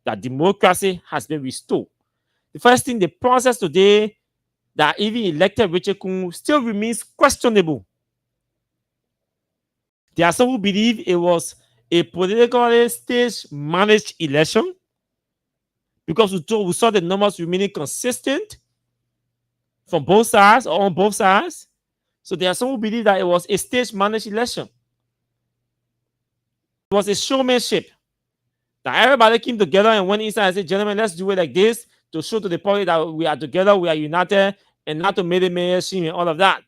that democracy has been restored. The first thing, the process today that even elected Richard Kun still remains questionable. There are some who believe it was a politically stage-managed election because we saw the numbers remaining consistent from both sides or on both sides. So there are some who believe that it was a stage-managed election. It was a showmanship. That everybody came together and went inside and said, gentlemen, let's do it like this to show to the public that we are together, we are united, and not to make the mainstream and all of that.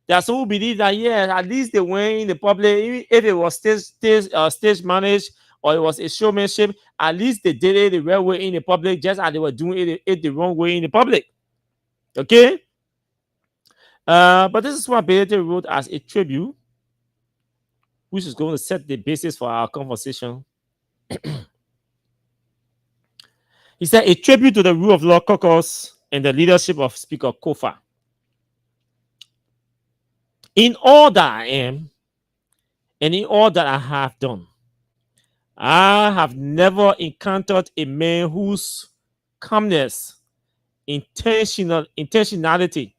There are some who believe that, yeah, at least they went in the public, even if it was stage managed or it was a showmanship, at least they did it the right way in the public, just as they were doing it the wrong way in the public. Okay? But this is what Benedict wrote as a tribute, which is going to set the basis for our conversation. He said, a tribute to the rule of law caucus and the leadership of Speaker Kofa. In all that I am, and in all that I have done, I have never encountered a man whose calmness, intentionality,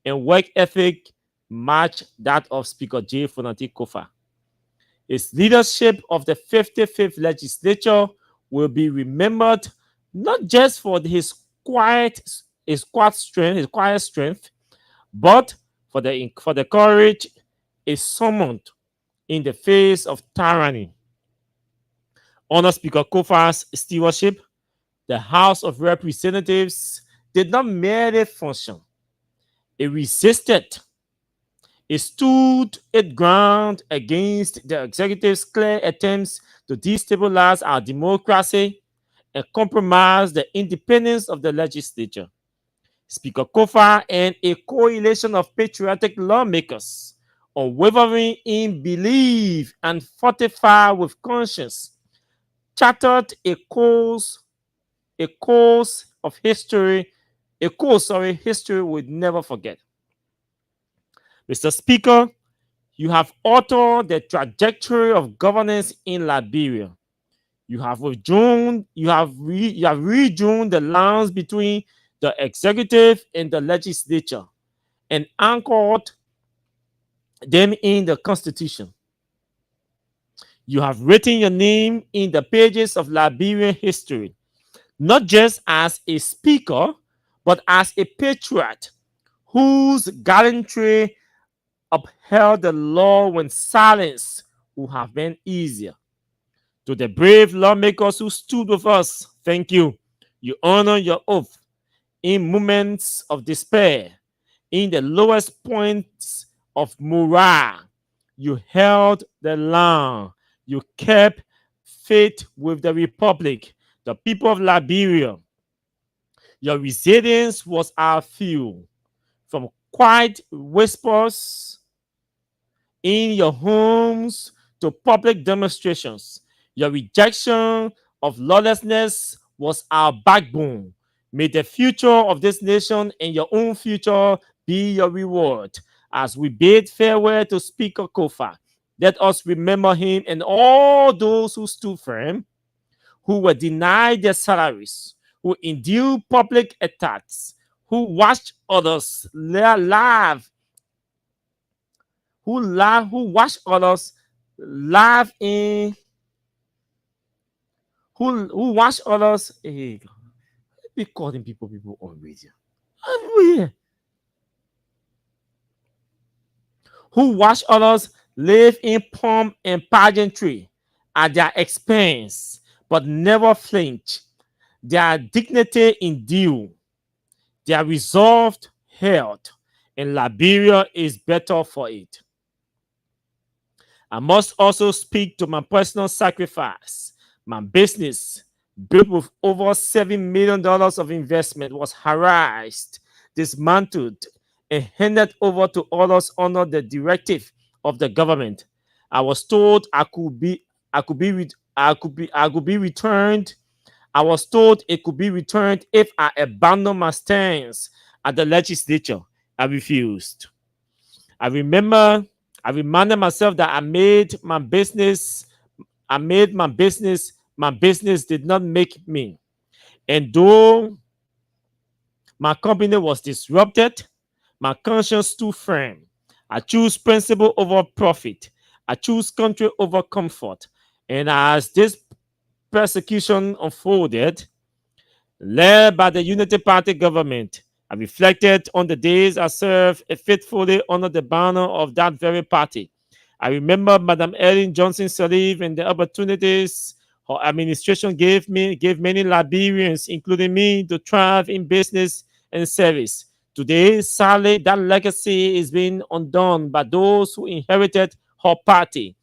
and work ethic match that of Speaker J. Fonante Kofa. His leadership of the 55th legislature will be remembered not just for his quiet strength, but for the courage he summoned in the face of tyranny. Under Speaker Kofa's stewardship, the House of Representatives did not merely function. It resisted. It stood its ground against the executive's clear attempts to destabilize our democracy and compromise the independence of the legislature. Speaker Kofa and a coalition of patriotic lawmakers, unwavering in belief and fortified with conscience, chartered a course history would never forget. Mr. Speaker, you have altered the trajectory of governance in Liberia. You have rejoined the lines between the executive and the legislature and anchored them in the Constitution. You have written your name in the pages of Liberian history, not just as a speaker, but as a patriot whose gallantry upheld the law when silence would have been easier. To the brave lawmakers who stood with us, thank you. You honor your oath in moments of despair, in the lowest points of morale. You held the line. You kept faith with the republic, the people of Liberia. Your resilience was our fuel. From quiet whispers in your homes to public demonstrations, your rejection of lawlessness was our backbone. May the future of this nation and your own future be your reward. As we bid farewell to Speaker Kofa, let us remember him and all those who stood firm, who were denied their salaries, who endured public attacks, who watched others laugh, who watched others laugh in, who watched others. Hey, be calling people on radio. Everywhere. Who watched others live in pomp and pageantry at their expense, but never flinch. Their dignity endured, their resolve held, and Liberia is better for it. I must also speak to my personal sacrifice. My business, built with over $7 million of investment, was harassed, dismantled, and handed over to others under the directive of the government. I was told I could be returned. I was told it could be returned if I abandoned my stance at the legislature. I refused. I reminded myself that my business did not make me. And though my company was disrupted, my conscience stood firm. I choose principle over profit. I choose country over comfort. And as this persecution unfolded, led by the Unity Party government, I reflected on the days I served faithfully under the banner of that very party. I remember Madam Ellen Johnson Sirleaf and the opportunities her administration gave many Liberians, including me, to thrive in business and service. Today, sadly, that legacy is being undone by those who inherited her party.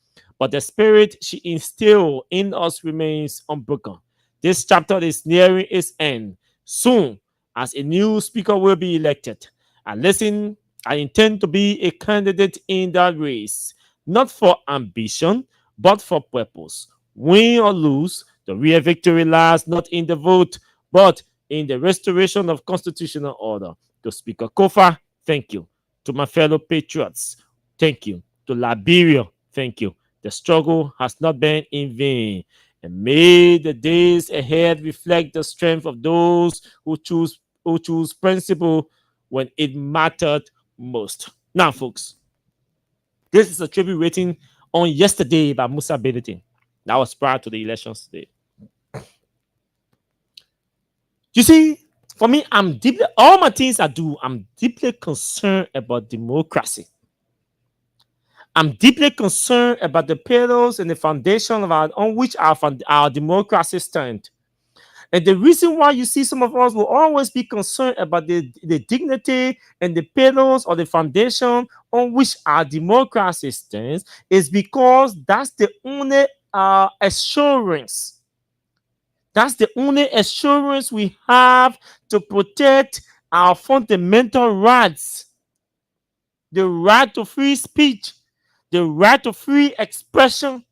but the spirit she instilled in us remains unbroken. This chapter is nearing its end. Soon, as a new speaker will be elected, I intend to be a candidate in that race, not for ambition, but for purpose. Win or lose, the real victory lies not in the vote, but in the restoration of constitutional order. To Speaker Kofa, thank you. To my fellow patriots, thank you. To Liberia, thank you. The struggle has not been in vain. And may the days ahead reflect the strength of those who choose principle when it mattered most. Now, folks, this is a tribute written on yesterday by Musa Benedict. That was prior to the elections today. You see, for me, all my things I do, I'm deeply concerned about democracy. I'm deeply concerned about the pillars and the foundation on which our democracy stands. And the reason why you see some of us will always be concerned about the dignity and the pillars or the foundation on which our democracy stands is because that's the only assurance. That's the only assurance we have to protect our fundamental rights. The right to free speech, the right to free expression,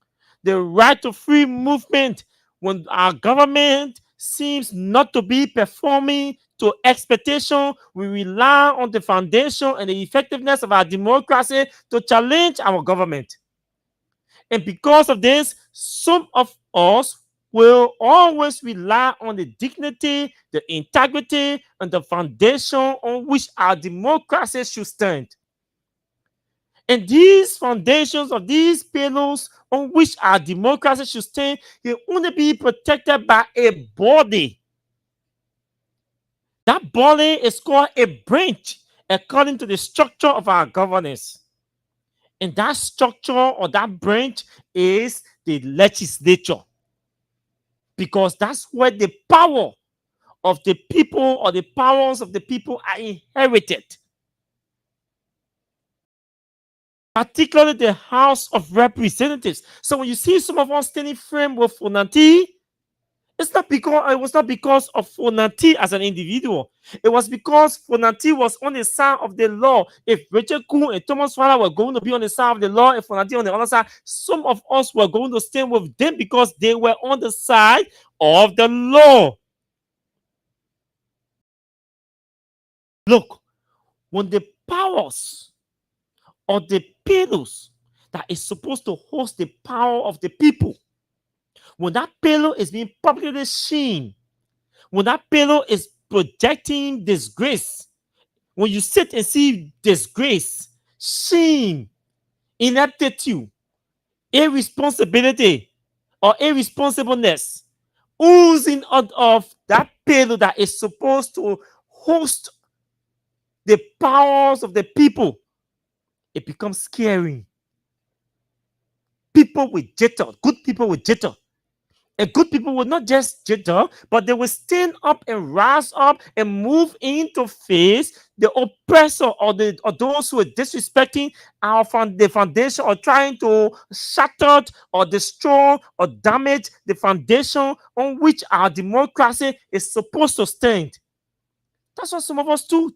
the right to free movement. When our government seems not to be performing to expectation, we rely on the foundation and the effectiveness of our democracy to challenge our government. And because of this, some of us will always rely on the dignity, the integrity, and the foundation on which our democracy should stand. And these foundations of these pillars on which our democracy should stand can only be protected by a body. That body is called a branch according to the structure of our governance. And that structure or that branch is the legislature. Because that's where the power of the people or the powers of the people are inherited. Particularly the House of Representatives. So when you see some of us standing firm with Fonanti, it was not because of Fonanti as an individual. It was because Fonanti was on the side of the law. If Richard Kuhn and Thomas Fowler were going to be on the side of the law and Fonanti on the other side, some of us were going to stand with them because they were on the side of the law. Look, when the powers or the pillars that is supposed to host the power of the people, when that pillar is being publicly seen, when that pillar is projecting disgrace, when you sit and see disgrace, shame, ineptitude, irresponsibility, or irresponsibleness oozing out of that pillar that is supposed to host the powers of the people, it becomes scary. People with jitter, good people with jitter. And good people will not just jitter, but they will stand up and rise up and move in to face the oppressor or those who are disrespecting the foundation or trying to shatter or destroy or damage the foundation on which our democracy is supposed to stand. That's what some of us do.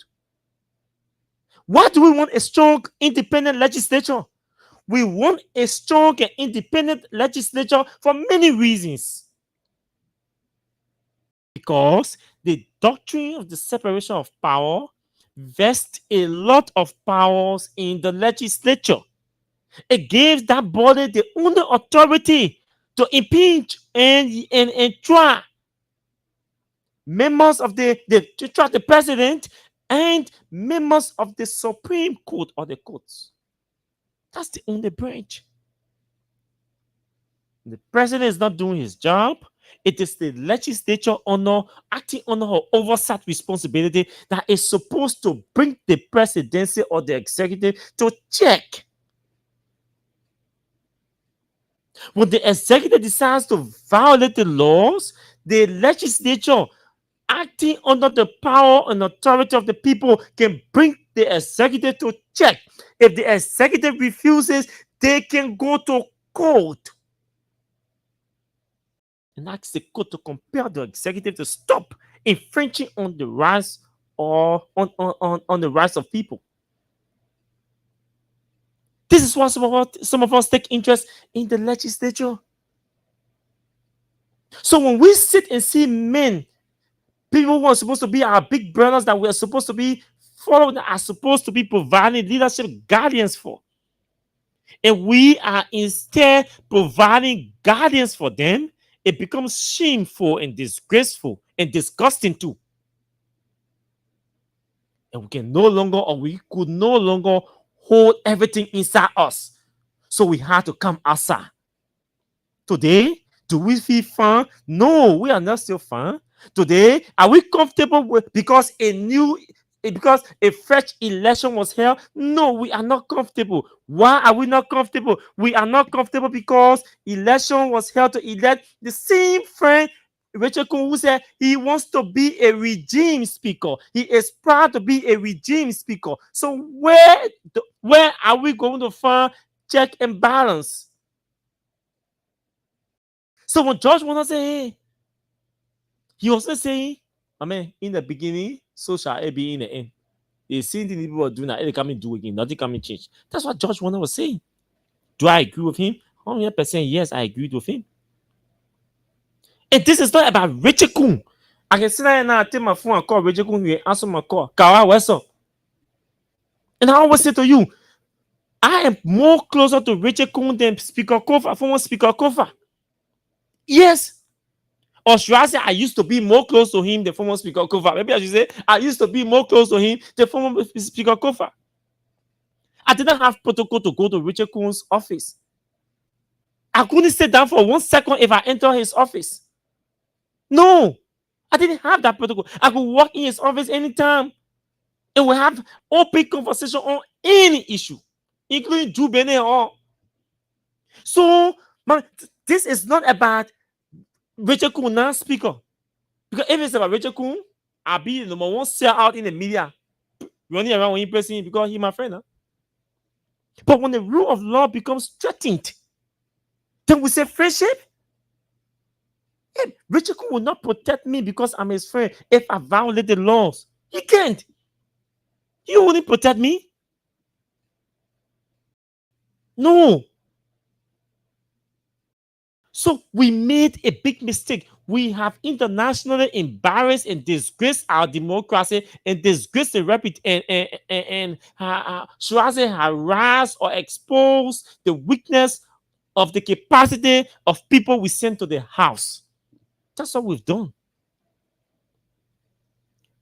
Why do we want a strong, independent legislature? We want a strong and independent legislature for many reasons. Because the doctrine of the separation of power vests a lot of powers in the legislature. It gives that body the only authority to impeach and try members of to try the president and members of the Supreme Court or the courts. That's the only branch. The president is not doing his job. It is the legislature acting under her oversight responsibility that is supposed to bring the presidency or the executive to check. When the executive decides to violate the laws, the legislature, acting under the power and authority of the people, can bring the executive to check. If the executive refuses, they can go to court and ask the court to compel the executive to stop infringing on the rights or on the rights of people. This is why some of us take interest in the legislature. So when we sit and see men, people who are supposed to be our big brothers that we are supposed to be following, are supposed to be providing leadership guardians for, and we are instead providing guardians for them, it becomes shameful and disgraceful and disgusting too. And we can no longer, or we could no longer hold everything inside us. So we had to come outside. Today, do we feel fun? No, we are not still fun. Today, are we comfortable with because a fresh election was held? No, we are not comfortable. Why are we not comfortable? We are not comfortable because election was held to elect the same friend Rachel Kun, who said he wants to be a regime speaker. He is proud to be a regime speaker. So where are we going to find check and balance? So when George wanna say, hey, he was not saying, in the beginning, so shall it be in the end. The same thing people are doing now, they come and do again, nothing come and change. That's what George Warner was saying. Do I agree with him? 100% yes, I agreed with him. And this is not about Richard Kun. I can sit there now, take my phone and call Richard Kun, you answer my call. Kawa, what's up? And I always say to you, I am more closer to Richard Kun than Speaker Kofa, former Speaker Kofa. Yes. Or should I say I used to be more close to him than former Speaker Kofa? Maybe I should say I used to be more close to him than former Speaker Kofa. I didn't have protocol to go to Richard Kun's office. I couldn't sit down for 1 second if I enter his office. No, I didn't have that protocol. I could walk in his office anytime and we have open conversation on any issue, including Drew Bennett. So, man, this is not about Richard Kun now speaker. Because if it's about Richard Kun, I'll be the number one sell out in the media, running around with him pressing because he's my friend. Huh? But when the rule of law becomes threatened, then we say friendship. Hey, Richard Kun will not protect me because I'm his friend if I violate the laws. He can't. He wouldn't protect me. No. So we made a big mistake. We have internationally embarrassed and disgraced our democracy and disgraced the reputation and should I say harass or expose the weakness of the capacity of people we send to the house. That's what we've done.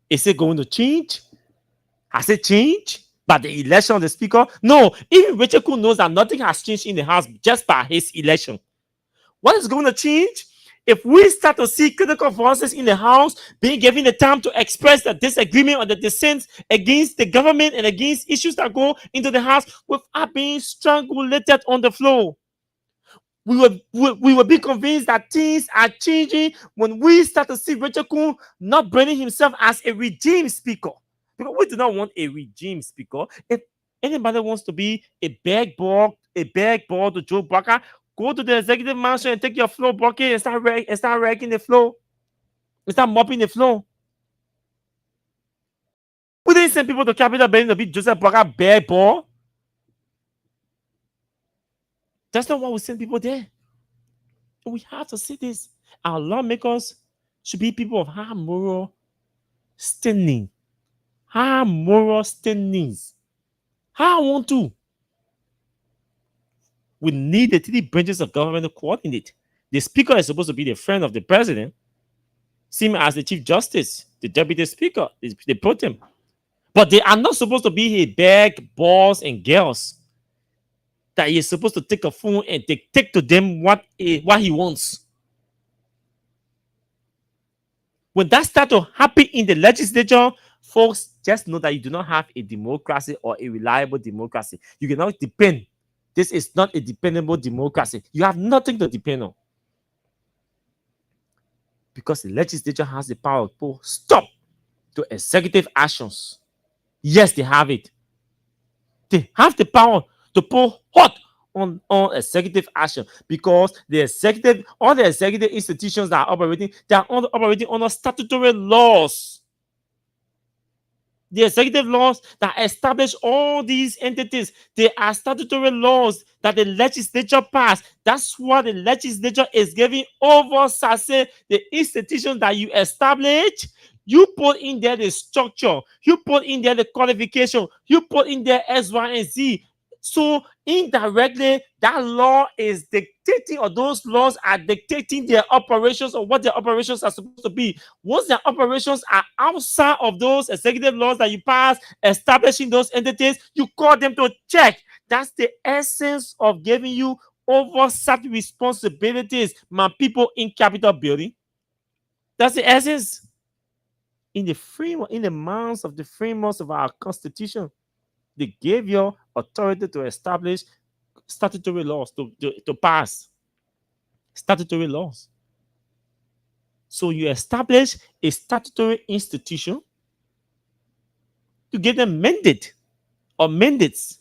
Is it going to change? Has it changed by the election of the speaker? No. Even Richard Kun knows that nothing has changed in the house just by his election. What is going to change? If we start to see critical voices in the house being given the time to express the disagreement or the dissent against the government and against issues that go into the house without being strangulated on the floor. We will be convinced that things are changing when we start to see Richard Kun not branding himself as a regime speaker. Because we do not want a regime speaker. If anybody wants to be a bag ball to Joe Barker, go to the executive mansion and take your floor bucket and start raking the floor. And start mopping the floor. We didn't send people to Capitol Building to be Joseph Barker bag ball. That's not why we send people there. We have to see this. Our lawmakers should be people of high moral standing. High moral standings. How I want to. We need the three branches of government to coordinate. The speaker is supposed to be the friend of the president, same as the chief justice, the deputy speaker, they put them. But they are not supposed to be a bag, boys, and girls that he is supposed to take a phone and take to them what he wants. When that starts to happen in the legislature, folks, just know that you do not have a democracy or a reliable democracy. You cannot depend. This is not a dependable democracy. You have nothing to depend on. Because the legislature has the power to put stop to executive actions. Yes, they have it. They have the power to put halt on executive action, because all the executive institutions that are operating, they are operating under statutory laws. The executive laws that establish all these entities, they are statutory laws that the legislature passed. That's what the legislature is giving oversight. Say the institutions that you establish, you put in there the structure, you put in there the qualification, you put in there X, Y, and Z. So indirectly, that law is dictating, or those laws are dictating their operations, or what their operations are supposed to be. Once their operations are outside of those executive laws that you pass, establishing those entities, you call them to check. That's the essence of giving you oversight responsibilities, my people in Capitol building. That's the essence. In the minds of the framers of our Constitution, they gave you authority to establish statutory laws, to pass statutory laws. So you establish a statutory institution, you give them mandate or mandates.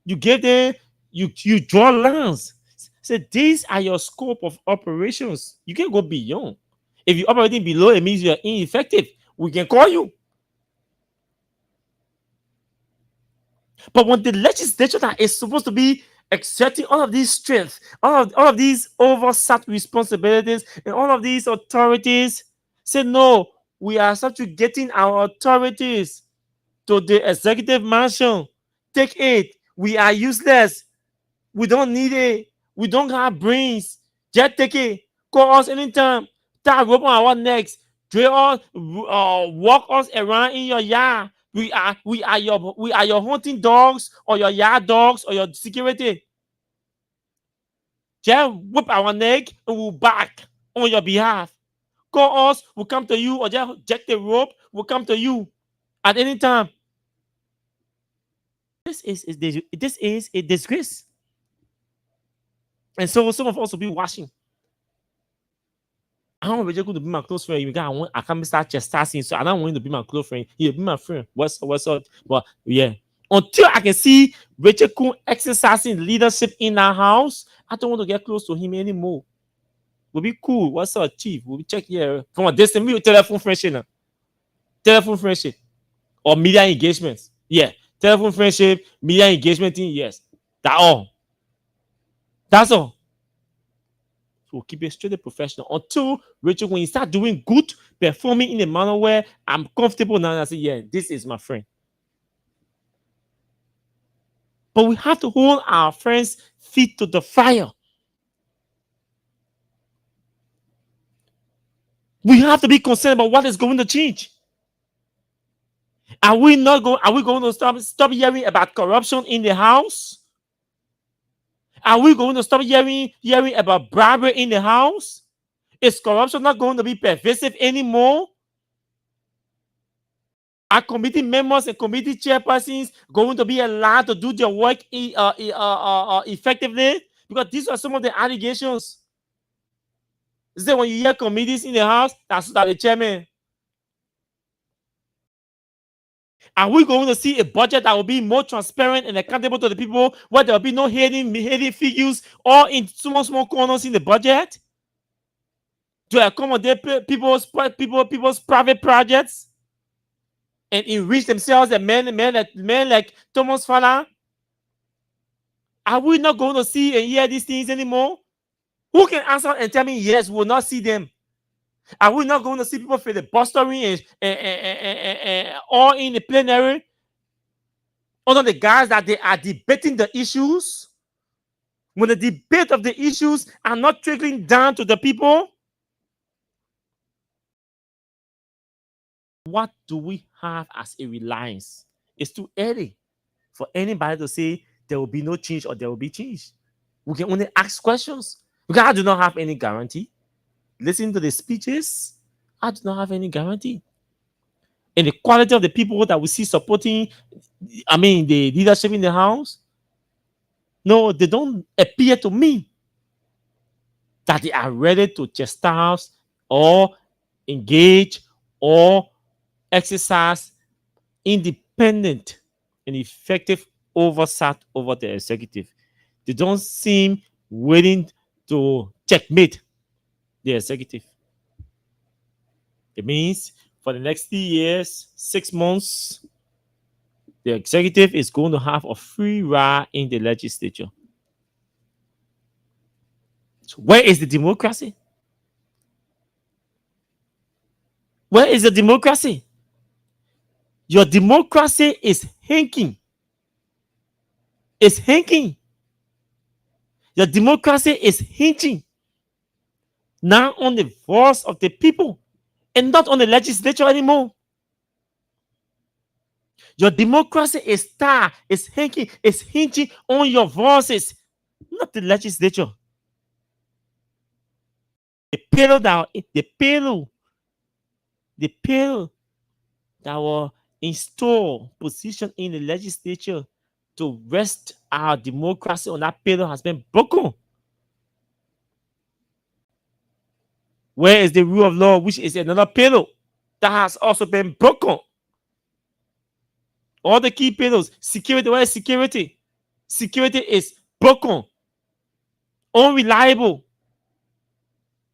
You give them, you draw lines. Say these are your scope of operations. You can go beyond. If you're operating below, it means you're ineffective. We can call you. But when the legislature that is supposed to be exerting all of these strength, all of these oversight responsibilities, and all of these authorities say, no, we are subjugating our authorities to the executive mansion. Take it. We are useless. We don't need it. We don't have brains. Just take it. Call us anytime. Tie rope on our necks. Drill us, walk us around in your yard. We are your hunting dogs, or your yard dogs, or your security. Just whip our neck and we'll back on your behalf. Call us, we'll come to you, or just jack the rope, we'll come to you at any time. This is a disgrace. And so some of us will be watching. I don't really going to be my close friend. I can't start chastising, so I don't want him to be my close friend. He'll be my friend. What's up? But yeah, until I can see Rachel Kuhn exercising leadership in our house, I don't want to get close to him anymore. We'll be cool. What's up, Chief? We'll be check here from a distance. We telephone friendship now. Telephone friendship or media engagements. Yeah, telephone friendship, media engagement thing. Yes, that's all. That's all. So keep it strictly professional until Rachel, when you start doing good, performing in a manner where I'm comfortable now, and I say, yeah, this is my friend. But we have to hold our friends' feet to the fire. We have to be concerned about what is going to change. Are we going to stop hearing about corruption in the house? Are we going to stop hearing about bribery in the house? Is corruption not going to be pervasive anymore? Are committee members and committee chairpersons going to be allowed to do their work effectively? Because these are some of the allegations. Is that when you hear committees in the house, that's the chairman. Are we going to see a budget that will be more transparent and accountable to the people, where there will be no hidden figures or in small corners in the budget to accommodate people's private projects and enrich themselves and men like Thomas Fala? Are we not going to see and hear these things anymore? Who can answer and tell me, yes, we will not see them? Are we not going to see people filibustering and all in the plenary under the guise that they are debating the issues, when the debate of the issues are not trickling down to the people? What do we have as a reliance? It's too early for anybody to say there will be no change or there will be change. We can only ask questions because I do not have any guarantee. Listen to the speeches, I do not have any guarantee. And the quality of the people that we see supporting, the leadership in the house, no, they don't appear to me that they are ready to chastise or engage or exercise independent and effective oversight over the executive. They don't seem willing to checkmate the executive. It means for the next 3 years, 6 months, the executive is going to have a free ride in the legislature. So where is the democracy? Where is the democracy? Your democracy is hinking. It's hinking. Your democracy is hinging now on the voice of the people and not on the legislature anymore. Your democracy is hinging on your voices, not the legislature. The people that will install position in the legislature to rest our democracy on that pillar has been broken. Where is the rule of law, which is another pillar that has also been broken? All the key pillars, security, where is security? Security is broken, unreliable.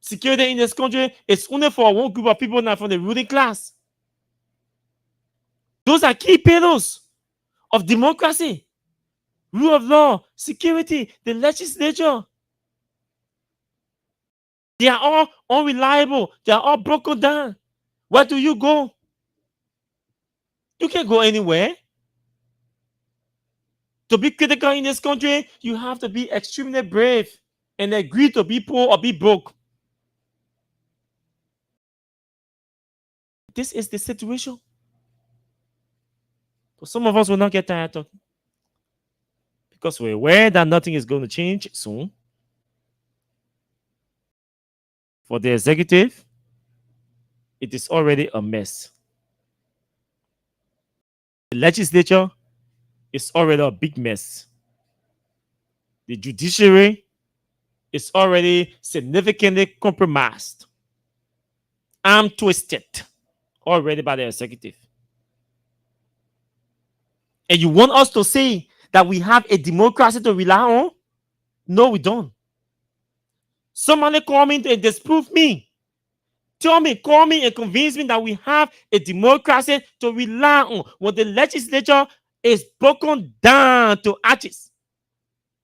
Security in this country is only for one group of people, not from the ruling class. Those are key pillars of democracy. Rule of law, security, the legislature. They are all unreliable. They are all broken down. Where do you go? You can't go anywhere. To be critical in this country, you have to be extremely brave and agree to be poor or be broke. This is the situation. But some of us will not get tired talking because we're aware that nothing is going to change soon. For the executive, it is already a mess. The legislature is already a big mess. The judiciary is already significantly compromised. Arm twisted already by the executive. And you want us to say that we have a democracy to rely on? No, we don't. Somebody call me and disprove me. Tell me, call me and convince me that we have a democracy to rely on when the legislature is broken down to ashes.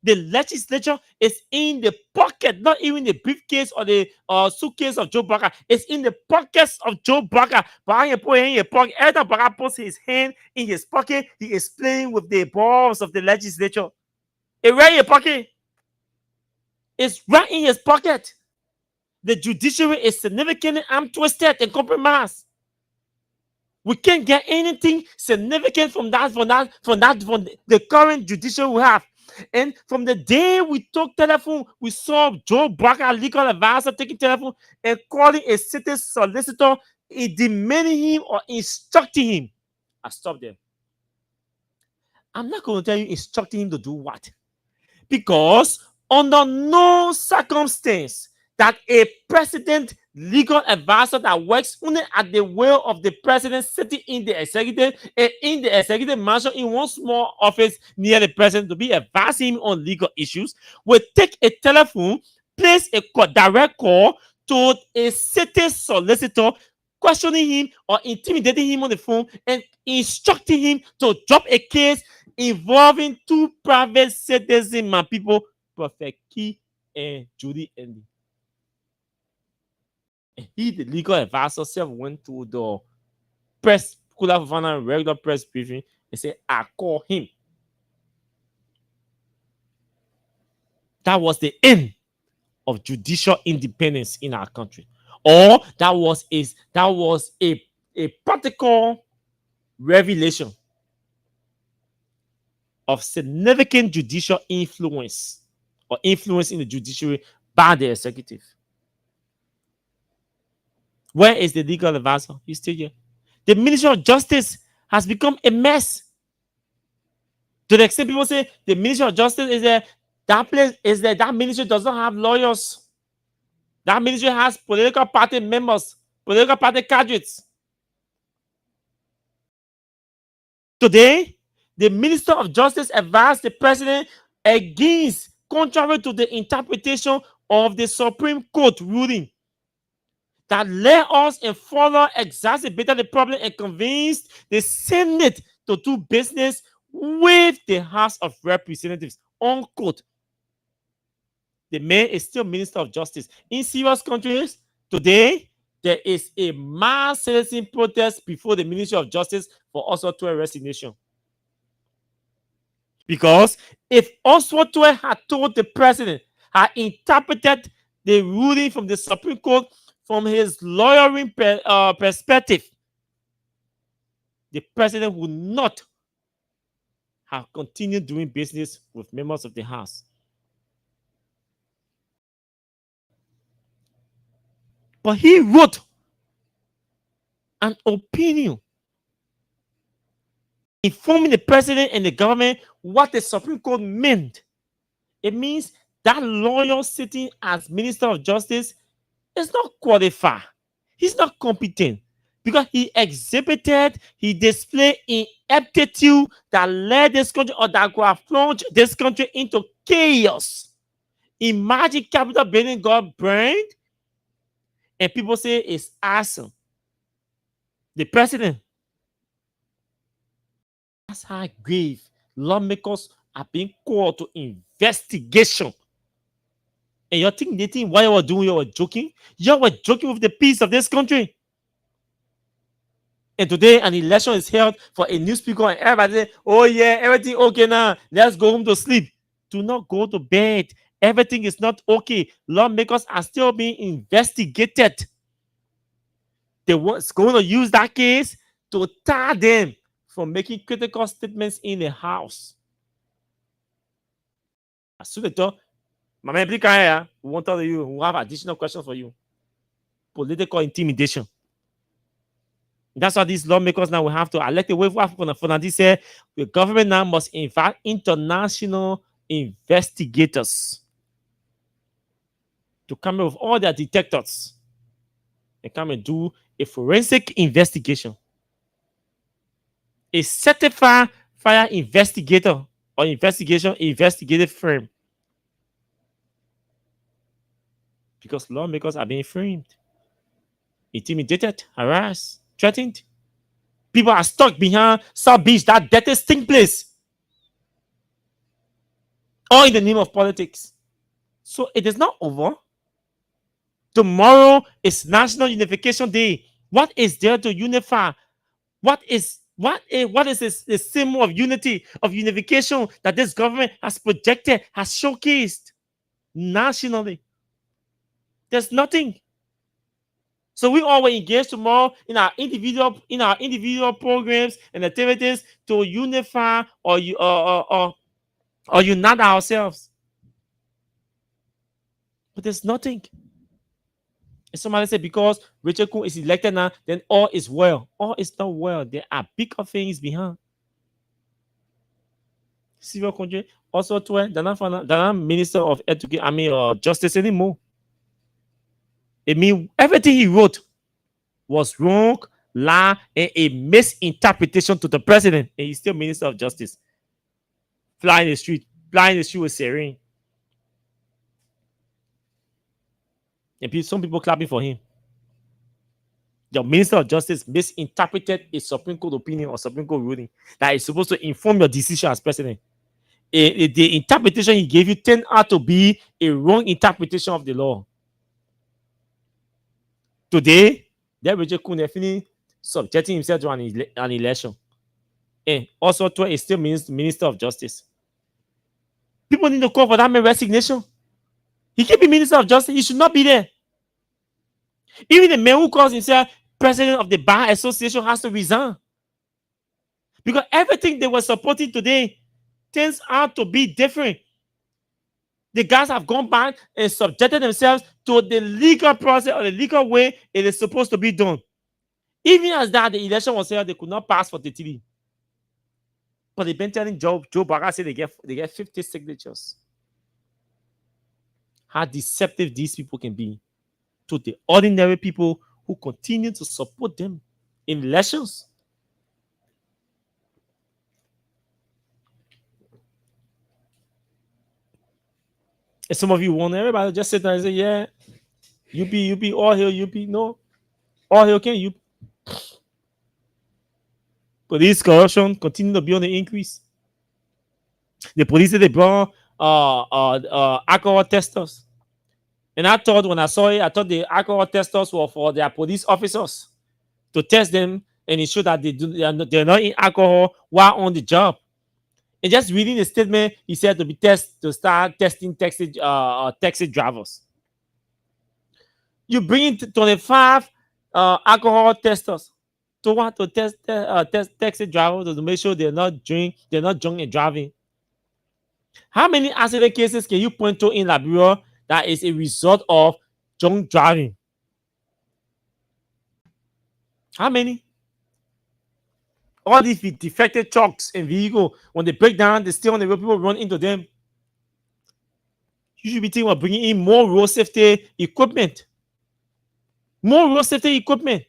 The legislature is in the pocket, not even the briefcase or the suitcase of Joe Barker. It's in the pockets of Joe Barker. Every time Barker puts his hand in his pocket, he is playing with the balls of the legislature. It's right in your pocket. It's right in his pocket. The judiciary is significantly arm twisted and compromised. We can't get anything significant from the current judiciary we have. And from the day we took telephone, we saw Joe Barker, legal advisor, taking telephone and calling a city solicitor, demanding him or instructing him. I stopped there. I'm not going to tell you instructing him to do what. Because under no circumstance that a president legal advisor that works only at the will of the president sitting in the executive and in the executive mansion in one small office near the president to be advising him on legal issues will take a telephone, place a direct call to a city solicitor, questioning him or intimidating him on the phone and instructing him to drop a case involving two private citizens, my people, Prophet Key and Judy Andy. He, the legal advisor, went to the press, could have found a regular press briefing and said, I call him. That was the end of judicial independence in our country. Or that was a practical revelation of significant judicial influence or influence in the judiciary by the executive. Where is the legal advisor? He's still here. The Ministry of Justice has become a mess. To the extent people say the Ministry of Justice is there, that ministry does not have lawyers. That ministry has political party members, political party cadres. Today, The Minister of Justice advised the president against, contrary to the interpretation of the Supreme Court ruling, that led us and further exacerbated the problem and convinced the Senate to do business with the House of Representatives. Unquote. The man is still Minister of Justice. In serious countries today, there is a mass citizen protest before the Ministry of Justice for Oswald resignation. Because if Oswald had told the president, had interpreted the ruling from the Supreme Court from his lawyering perspective, the president would not have continued doing business with members of the House. But he wrote an opinion informing the president and the government what the Supreme Court meant. It means that lawyer sitting as Minister of Justice is not qualified. He's not competent because he displayed ineptitude that led this country, or that could have plunged this country into chaos. Imagine Capitol building got burned and people say it's arson. The president. That's how grave lawmakers are being called to investigation. And you think they think what you were doing, you were joking? You were joking with the peace of this country. And today an election is held for a new speaker, and everybody say, oh yeah, everything okay now. Let's go home to sleep. Do not go to bed. Everything is not okay. Lawmakers are still being investigated. They were going to use that case to tar them from making critical statements in the House. As soon as my man, we won't tell you, we have additional questions for you. Political intimidation. That's why these lawmakers now will have to elect a way for this say the government now must invite international investigators to come in with all their detectors and come and do a forensic investigation. A certified fire investigator or investigative firm. Because lawmakers are being framed, intimidated, harassed, threatened. People are stuck behind South Beach, that dirty stink place. All in the name of politics. So it is not over. Tomorrow is National Unification Day. What is there to unify? What is the symbol of unity, of unification that this government has projected, has showcased nationally? There's nothing. So we all will engage tomorrow in our individual programs and activities to unify or unite ourselves. But there's nothing. And somebody said because Rachel Kun is elected now, then all is well. All is not well. There are bigger things behind. Civil country also to they're not Minister of Education, or Justice anymore. It means everything he wrote was wrong, lie, and a misinterpretation to the president. And he's still Minister of Justice. Flying the street with serene. And some people clapping for him. The Minister of Justice misinterpreted a Supreme Court opinion or Supreme Court ruling that is supposed to inform your decision as president. The interpretation he gave you turned out to be a wrong interpretation of the law. Today, that Richard Kun definitely subjecting himself to an election. And also, is still Minister of Justice. People need to call for that man's resignation. He can be Minister of Justice. He should not be there. Even the man who calls himself President of the Bar Association has to resign. Because everything they were supporting today turns out to be different. The guys have gone back and subjected themselves to the legal process or the legal way it is supposed to be done. Even as that, the election was held, they could not pass for the TV. But they've been telling Joe Baga said they get 50 signatures. How deceptive these people can be to the ordinary people who continue to support them in elections. And some of you want everybody just sit there and say, yeah, UP, all hail UP. No, all hail can UP. Police corruption continue to be on the increase. The police they brought alcohol testers. And I thought when I saw it, I thought the alcohol testers were for their police officers to test them and ensure that they're not in alcohol while on the job. And just reading the statement, he said to start testing taxi drivers. You bring in 25 alcohol testers to test taxi drivers to make sure they're not drunk and driving. How many accident cases can you point to in Liberia that is a result of drunk driving? How many? All these defective trucks and vehicles, when they break down, they stay on the road, people run into them. You should be thinking about bringing in more road safety equipment. More road safety equipment.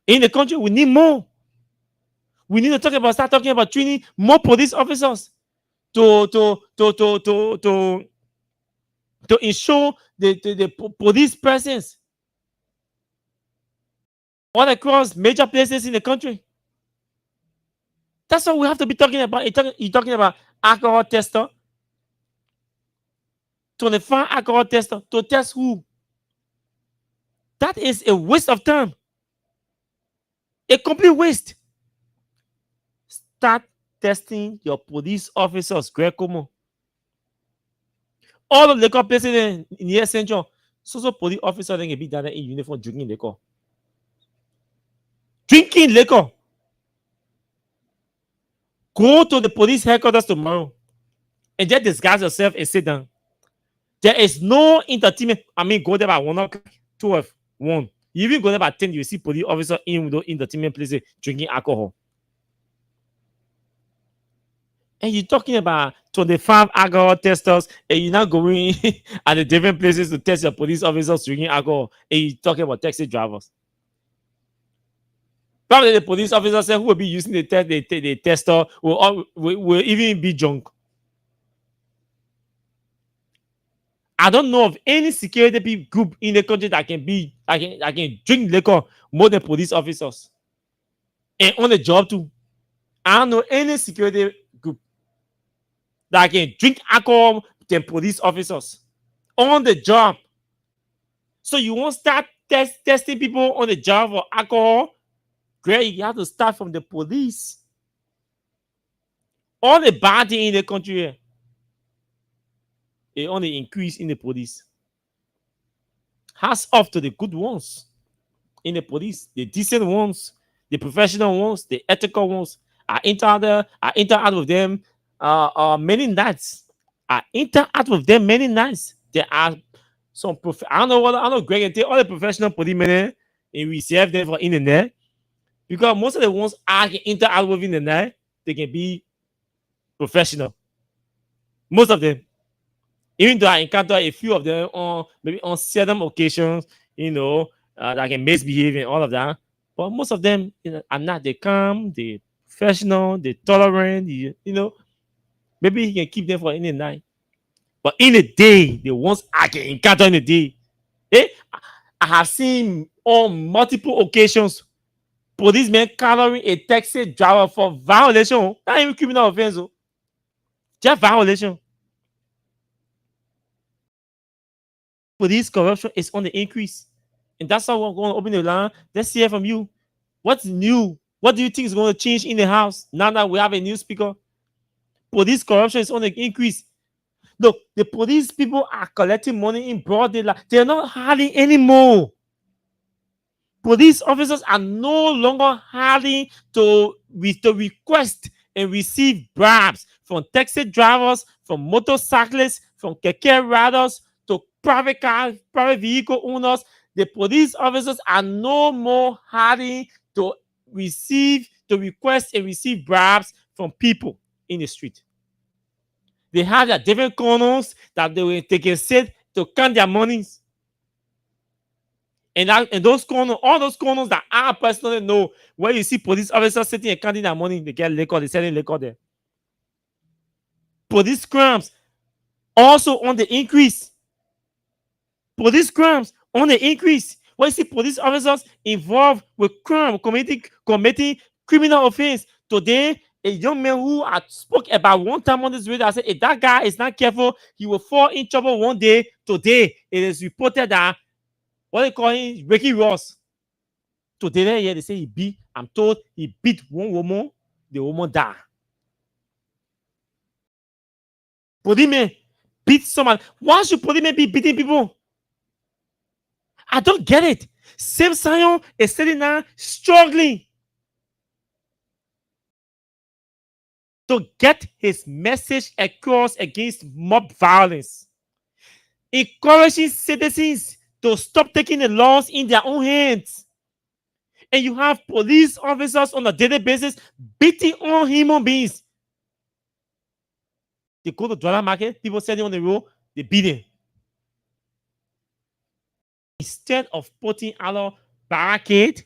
In the country, we need more. We need to start talking about training more police officers to ensure the police presence all across major places in the country. That's what we have to be talking about. You're talking about alcohol tester. 25 alcohol tester to test who? That is a waste of time. A complete waste. Start testing your police officers, Greg Como. All of the liquor places in the Central, so police officers can be down in uniform drinking liquor. Drinking liquor. Go to the police headquarters tomorrow and just disguise yourself and sit down. There is no entertainment. I mean, go there by 1 o'clock, 12, 1. You even go there by 10, you see police officers in those entertainment places drinking alcohol. And you're talking about 25 alcohol testers, and you're not going at the different places to test your police officers drinking alcohol, and you're talking about taxi drivers. Probably the police officers who will be using the tester will even be drunk. I don't know of any security group in the country that can drink liquor more than police officers. And on the job too. I don't know any security group that can drink alcohol than police officers. On the job. So you won't start testing people on the job for alcohol? Great, you have to start from the police. All the bad thing in the country here, it only increase in the police. Hats off to the good ones in the police, the decent ones, the professional ones, the ethical ones. I interact with them many nights. There are some I don't know Greg and take all the professional policemen and we serve them for internet. Because most of the ones I can interact with in the night, they can be professional. Most of them. Even though I encounter a few of them on certain occasions, that can misbehave and all of that. But most of them are not. They calm, they professional, they tolerant, Maybe he can keep them for in the night. But in the day, the ones I can encounter in the day, I have seen on multiple occasions policemen covering a taxi driver for violation. Not even criminal offense. Just violation. Police corruption is on the increase. And that's how we're going to open the line. Let's hear from you. What's new? What do you think is going to change in the house now that we have a new speaker? Police corruption is on the increase. Look, the police people are collecting money in broad daylight. They're not hiding anymore. Police officers are no longer hiding to request and receive bribes from taxi drivers, from motorcyclists, from keke riders, to private car, private vehicle owners. The police officers are no more hiding to request and receive bribes from people in the street. They have their different corners that they can sit to count their monies. And those corners, all those corners that I personally know, where you see police officers sitting and counting their money, they get liquor, they're selling liquor there. Police crimes, also on the increase. Police crimes on the increase. When you see police officers involved with crime, committing criminal offense. Today, a young man who I spoke about one time on this radio, I said, if that guy is not careful, he will fall in trouble one day. Today, it is reported that what they call him, Ricky Ross. Today, they say I'm told he beat one woman, the woman died. Policeman beat someone. Why should policemen be beating people? I don't get it. Sam Sion is sitting there struggling to get his message across against mob violence, encouraging citizens to stop taking the laws in their own hands. And you have police officers on a daily basis beating on human beings. They go to dollar market, people sitting on the road, they beat them. Instead of putting out barricade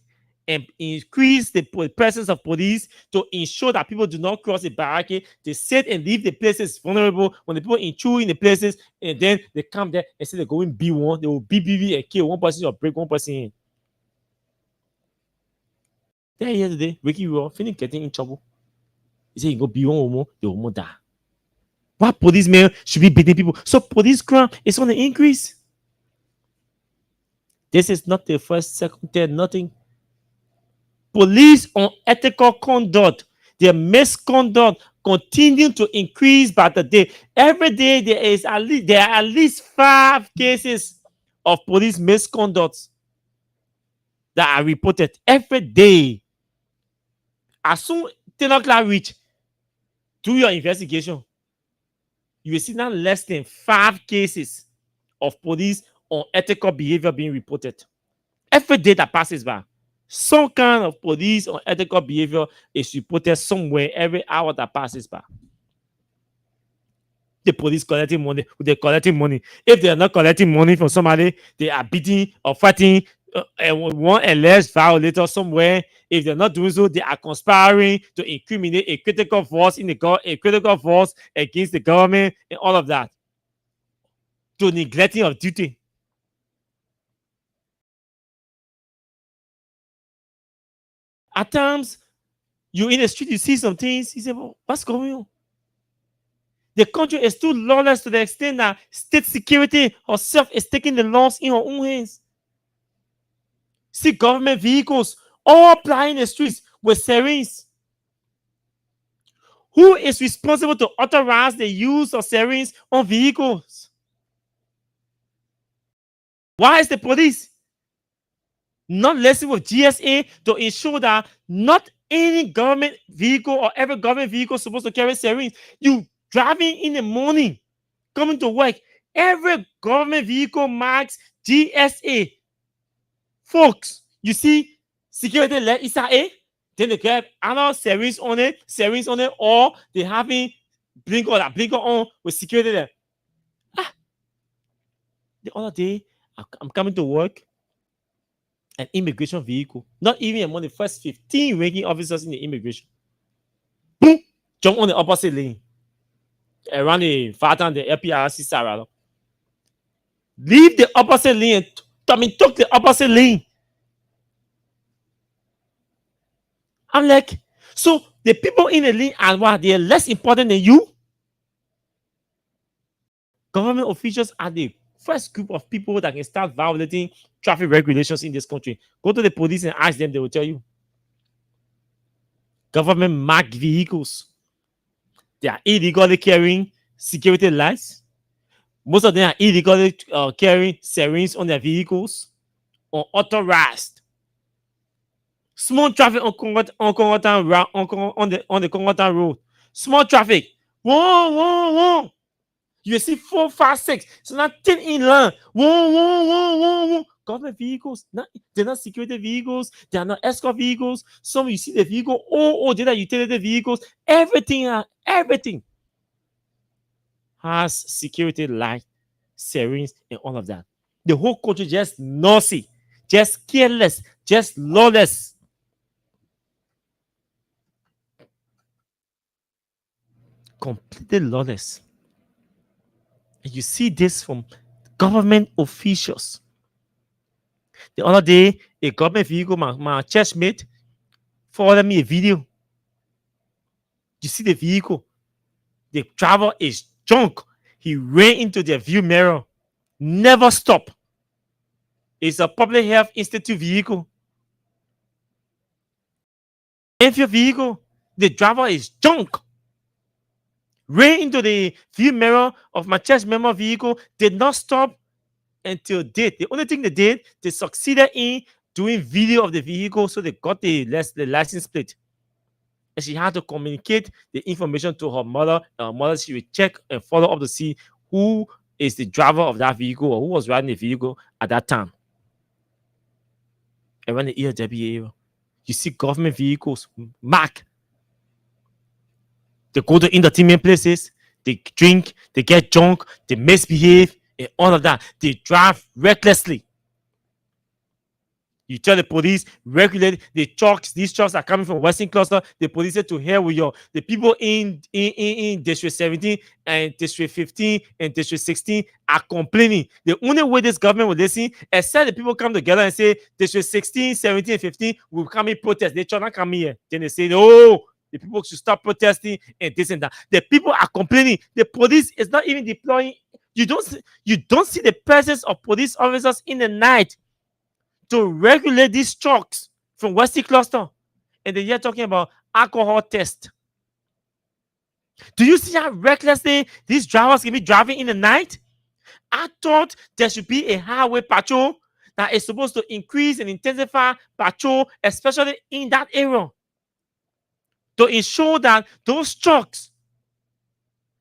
and increase the presence of police to ensure that people do not cross the barricade, they sit and leave the places vulnerable. When the people intrude in the places, and then they come there and say they're going B1, they will BBB and kill one person or break one person in. Then yesterday, Ricky Ross finished getting in trouble. He said, you go B1 woman, the woman die. Why policemen should be beating people? So police crime is on the increase. This is not the first, second, third, nothing. Police unethical conduct, their misconduct continue to increase by the day. Every day there are at least 5 cases of police misconduct that are reported every day. As soon as 10 o'clock reach, do your investigation. You will see now less than 5 cases of police unethical behavior being reported. Every day that passes by, some kind of police unethical behavior is reported somewhere every hour that passes by. The police collecting money. They're collecting money. If they are not collecting money from somebody, they are beating or fighting one alleged violator somewhere. If they're not doing so, they are conspiring to incriminate a critical force against the government and all of that. To neglecting of duty. At times, you're in the street, you see some things, you say, well, what's going on? The country is too lawless to the extent that state security herself is taking the laws in her own hands. See government vehicles all plying the streets with sirens. Who is responsible to authorize the use of sirens on vehicles? Why is the police not listening with GSA to ensure that not any government vehicle or every government vehicle is supposed to carry sirens? You driving in the morning, coming to work, every government vehicle marks GSA. Folks, you see security light is A, then they get other sirens on it, or they having blinker on with security there. The other day, I'm coming to work, an immigration vehicle, not even among the first 15 ranking officers in the immigration. Boom! Jump on the opposite lane. Around the Fatan, the LPRC side. Leave the opposite lane. Took the opposite lane. I'm like, so the people in the lane are what? They are less important than you? Government officials are the first group of people that can start violating traffic regulations in this country. Go to the police and ask them, they will tell you. Government marked vehicles. They are illegally carrying security lights. Most of them are illegally carrying sirens on their vehicles, unauthorized. Small traffic on the Congotan road. Small traffic. Whoa. You see 4, 5, 6. So now 10 in line. Whoa. Government vehicles. They're not security vehicles. They are not escort vehicles. Some you see the vehicle. They're not utility vehicles. Everything has security light, sirens, and all of that. The whole country just nosy, just careless, just lawless. Completely lawless. And you see this from government officials. The other day, a government vehicle, my church mate, forwarded me a video. You see the vehicle. The driver is drunk. He ran into their view mirror. Never stop. It's a public health institute vehicle. Enfield vehicle. The driver is drunk. Ran into the view mirror of my church member vehicle. Did not stop until date. The only thing they did, they succeeded in doing video of the vehicle, so they got the license plate. And she had to communicate the information to her mother. Her mother, she would check and follow up to see who is the driver of that vehicle or who was riding the vehicle at that time. And when the ELWA, you see government vehicles mark. They go to entertainment places, they drink, they get drunk, they misbehave, and all of that. They drive recklessly. You tell the police, regulate the trucks. These trucks are coming from Western Cluster. The police said to hell with you. The people in District 17 and District 15 and District 16 are complaining. The only way this government will listen, except the people come together and say, District 16, 17, and 15 will come in protest. They try not come here. Then they say, no, the people should stop protesting and this and that. The people are complaining. The police is not even deploying. You don't see the presence of police officers in the night to regulate these trucks from Western Cluster. And then you're talking about alcohol test. Do you see how recklessly these drivers can be driving in the night? I thought there should be a highway patrol that is supposed to increase and intensify patrol, especially in that area, to ensure that those trucks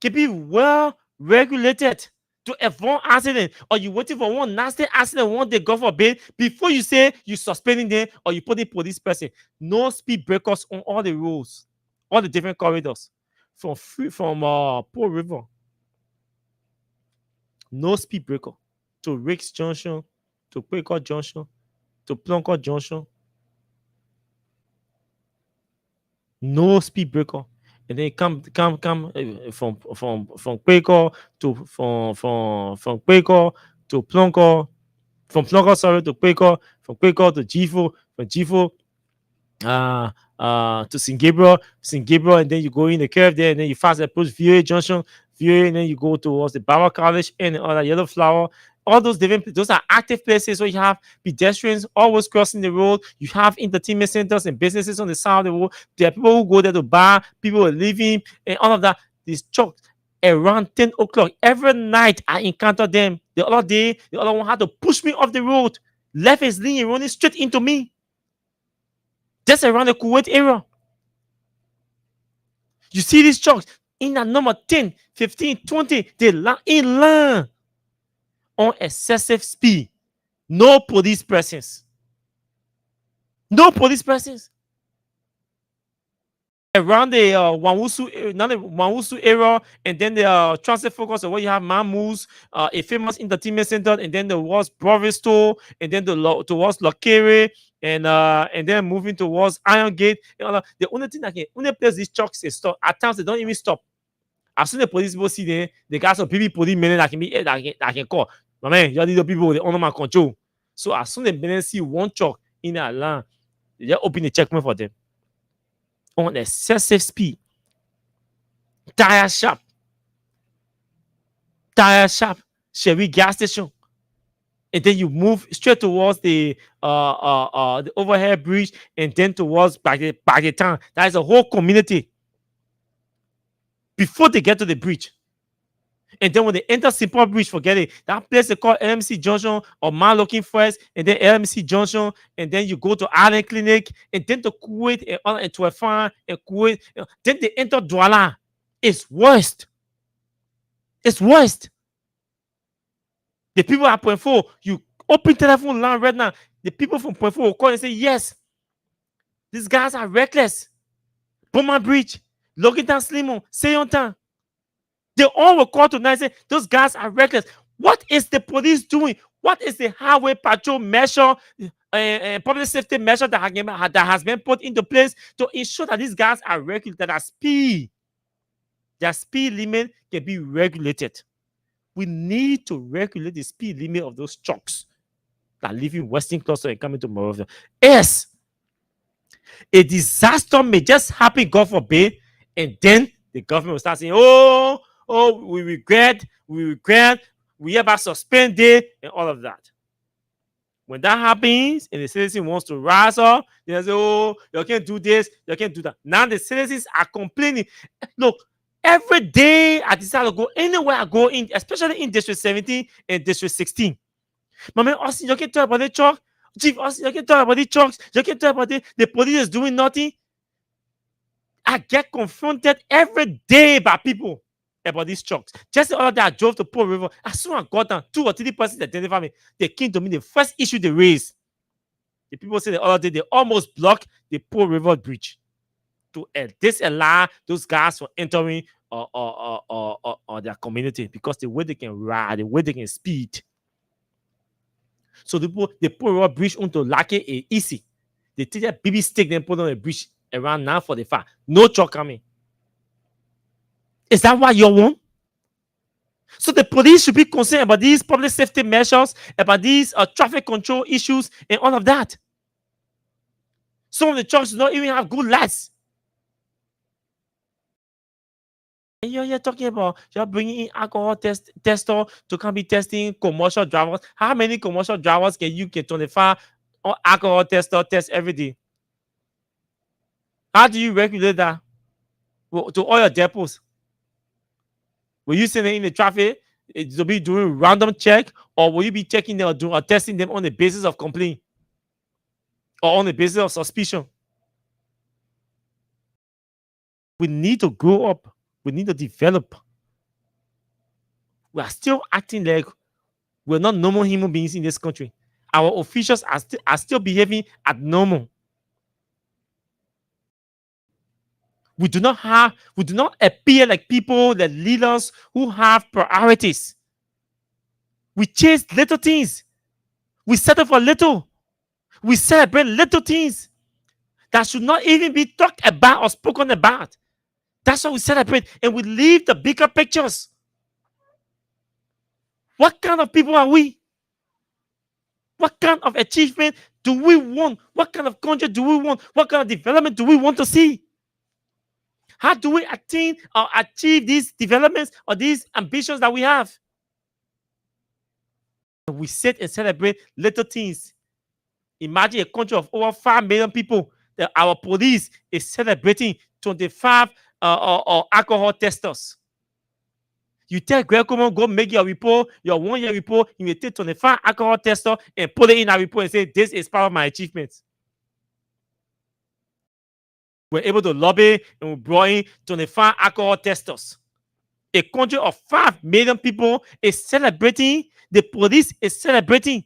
can be well regulated to avoid accident. Or you waiting for one nasty accident one day, God forbid, before you say you suspending them or you put a police person. No speed breakers on all the roads, all the different corridors, from Poor River. No speed breaker to Ricks Junction, to Quaker Junction, to Plunker Junction. No speed breaker. And then come from Quaker to from Quaker to Plunker, from Plunker, sorry, to Quaker, from Quaker to Gifo, from Gifo to St. Gabriel, and then you go in the curve there, and then you fast approach VOA Junction, VOA, and then you go towards the Bauer College and all that Yellow Flower. All those different, those are active places where you have pedestrians always crossing the road. You have entertainment centers and businesses on the side of the road. There are people who go there to buy, people are living, and all of that. These trucks around 10 o'clock every night. I encounter them. The other day, the other one had to push me off the road, left his lane and running straight into me, just around the Kuwait area. You see these trucks in that number 10, 15, 20, they in line on excessive speed. No police presence. No police presence. Around the Wanwusu area, and then the transit focus of where you have Mamus, a famous entertainment center, and then there was Brovisto, and then towards Lokere, and then moving towards Iron Gate. The only place these trucks is stop. At times they don't even stop. As soon as the police people see them, they got some people police men that can call. My man, you are the people they under my control. So as soon as they see one truck in that line, they just open the checkpoint for them on excessive speed. Tire shop, Chevy gas station, and then you move straight towards the overhead bridge, and then towards Baghdad town. That is a whole community before they get to the bridge. And then when they enter Simple Bridge, forget it. That place they call LMC Junction or Man Looking First, and then LMC Junction, and then you go to Allen Clinic, and then to Kuwait and to Afan and Kuwait. Then they enter Douala. It's worst. It's worst. The people at Point 4, you open telephone line right now. The people from Point 4 will call and say, yes, these guys are reckless. Boma Bridge, Logitan Slimo, Seyon. They all will call tonight and say, those guys are reckless. What is the police doing? What is the highway patrol measure, public safety measure that has been put into place to ensure that these guys are regulated, that their speed limit can be regulated? We need to regulate the speed limit of those trucks that live in Western Cluster and coming to Monrovia. Yes, a disaster may just happen, God forbid, and then the government will start saying, oh, we regret, we hereby suspend it, and all of that. When that happens and the citizen wants to rise up, they say, oh, you can't do this, you can't do that. Now the citizens are complaining. Look, every day I decide to go anywhere I go in, especially in District 17 and District 16. My man, Austin, you can't talk about the truck. Chief Austin, you can't talk about the trucks. You can't talk about the police is doing nothing. I get confronted every day by people about these trucks. Just the other day, I drove to Pearl River. As soon as I got down, 2 or 3 persons identified me. They came to me. The first issue they raised, the people said the other day, they almost blocked the Pearl River Bridge to disallow those guys from entering their community because the way they can ride, the way they can speed. So the Pearl River Bridge onto Lake is easy. They take that baby stick, then put on a bridge around 9:45. No truck coming. Is that what you want? So the police should be concerned about these public safety measures, about these traffic control issues, and all of that. Some of the trucks do not even have good lights. And you're talking about you're bringing in alcohol tester to come be testing commercial drivers. How many commercial drivers can you get 25 alcohol tester test every day? How do you regulate that to all your depots? Will you send them in the traffic to be doing random check, or will you be checking them or testing them on the basis of complaint or on the basis of suspicion? We need to grow up. We need to develop. We are still acting like we're not normal human beings in this country. Our officials are still behaving abnormal. We do not appear like people, like leaders who have priorities. We chase little things. We settle for little. We celebrate little things that should not even be talked about or spoken about. That's what we celebrate, and we leave the bigger pictures. What kind of people are we? What kind of achievement do we want? What kind of country do we want? What kind of development do we want to see? How do we attain or achieve these developments or these ambitions that we have? We sit and celebrate little things. Imagine a country of over 5 million people that our police is celebrating 25 alcohol testers. You tell Greg Coleman, go make your report, your 1-year report, you will take 25 alcohol testers and put it in our report and say, this is part of my achievements. We're able to lobby and we brought in 25 alcohol testers. A country of 5 million people is celebrating, the police is celebrating.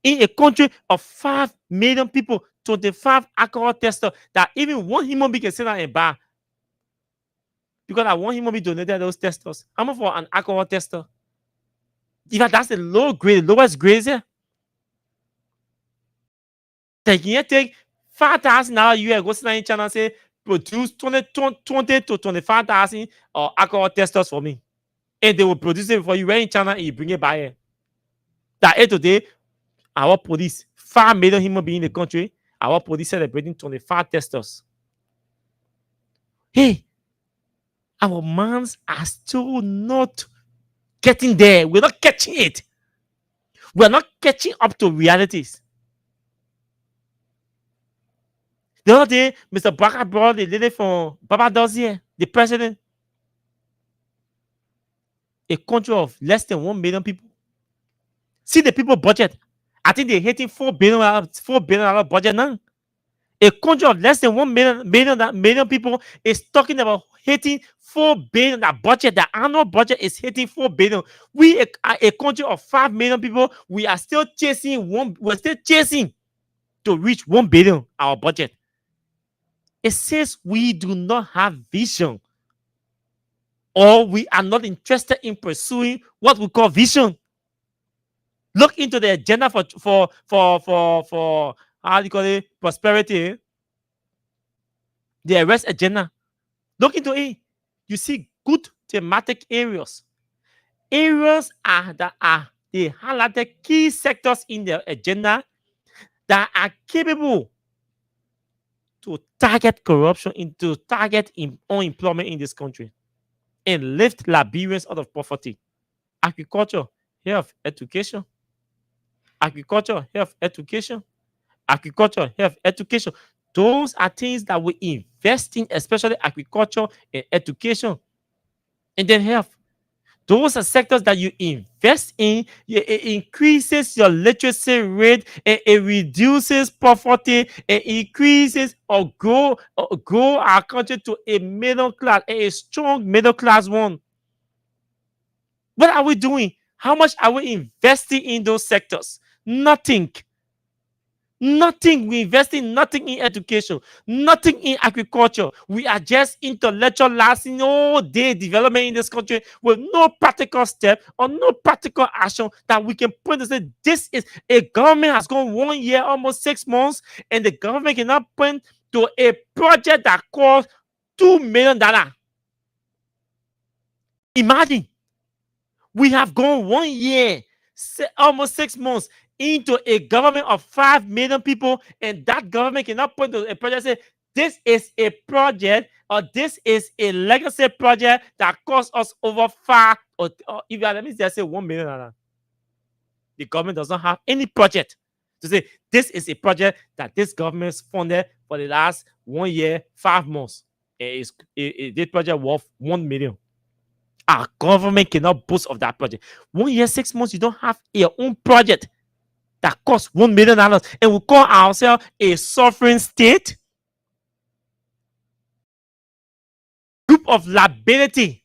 In a country of 5 million people, 25 alcohol testers that even one human being can sit down and buy. Because I want human being donated those testers. I'm for an alcohol tester. In fact, that's the lowest grade here. Then you take $5,000 a year, go sit down in China and say, produce 20 to 25,000 alcohol testers for me. And they will produce it for you right in China and you bring it by here. That is today, our police, 5 million human beings in the country, our police celebrating 25 testers. Hey, our minds are still not getting there. We're not catching it. We're not catching up to realities. The other day, Mr. Barker brought the lady from Barbados here, the president. A country of less than 1 million people. See the people budget. I think they're hitting $4 billion budget now. A country of less than 1 million people is talking about hitting $4 billion. That budget, the annual budget is hitting $4 billion. We are a country of 5 million people. We are still chasing to reach 1 billion, our budget. It says we do not have vision, or we are not interested in pursuing what we call vision. Look into the agenda for how do you call it, prosperity, the arrest agenda. Look into it. You see good thematic areas. areas that are the highlighted key sectors in their agenda that are capable to target corruption, to target unemployment in this country and lift Liberians out of poverty. Agriculture, health, education. Agriculture, health, education. Agriculture, health, education. Those are things that we invest in, especially agriculture and education. And then health. Those are sectors that you invest in. It increases your literacy rate, and it reduces poverty, and increases or grow our country to a middle class, a strong middle class one. What are we doing? How much are we investing in those sectors? Nothing. Nothing. We invest in nothing in education, nothing in agriculture. We are just intellectualizing all day development in this country with no practical step or no practical action that we can point and say, this is a government has gone 1 year, almost 6 months, and the government cannot point to a project that costs $2 million. Imagine. We have gone 1 year, almost 6 months into a government of 5 million people, and that government cannot point to a project and say, this is a project or this is a legacy project that costs us over 5 or if you let me just say $1 million. The government does not have any project to say this is a project that this government funded for the last 1 year, 5 months. This project worth $1 million. Our government cannot boast of that project. 1 year, 6 months, you don't have your own project that costs $1 million, and we call ourselves a sovereign state. Group of liability.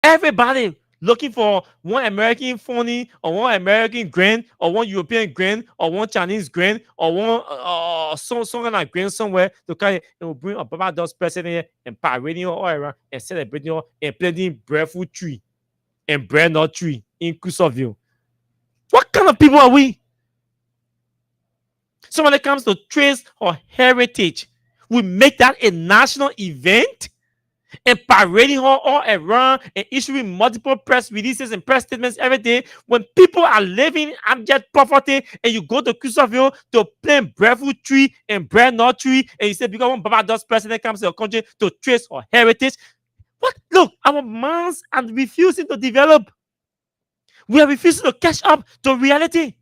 Everybody looking for one American phony or one American grant or one European grant or one Chinese grant or one some kind of grant somewhere to carry, and we'll bring a Barbados president here and parading all around and celebrating and planting breadfruit tree and bread nut tree in Crusoeville. What kind of people are we? So when it comes to trace or heritage, we make that a national event and parading her all around and issuing multiple press releases and press statements every day when people are living in abject poverty, and you go to Crusoeville to plant breadfruit tree and bread nut tree, and you say because one Barbados president comes to your country to trace her heritage. What? Look, our minds are refusing to develop. We are refusing to catch up to reality.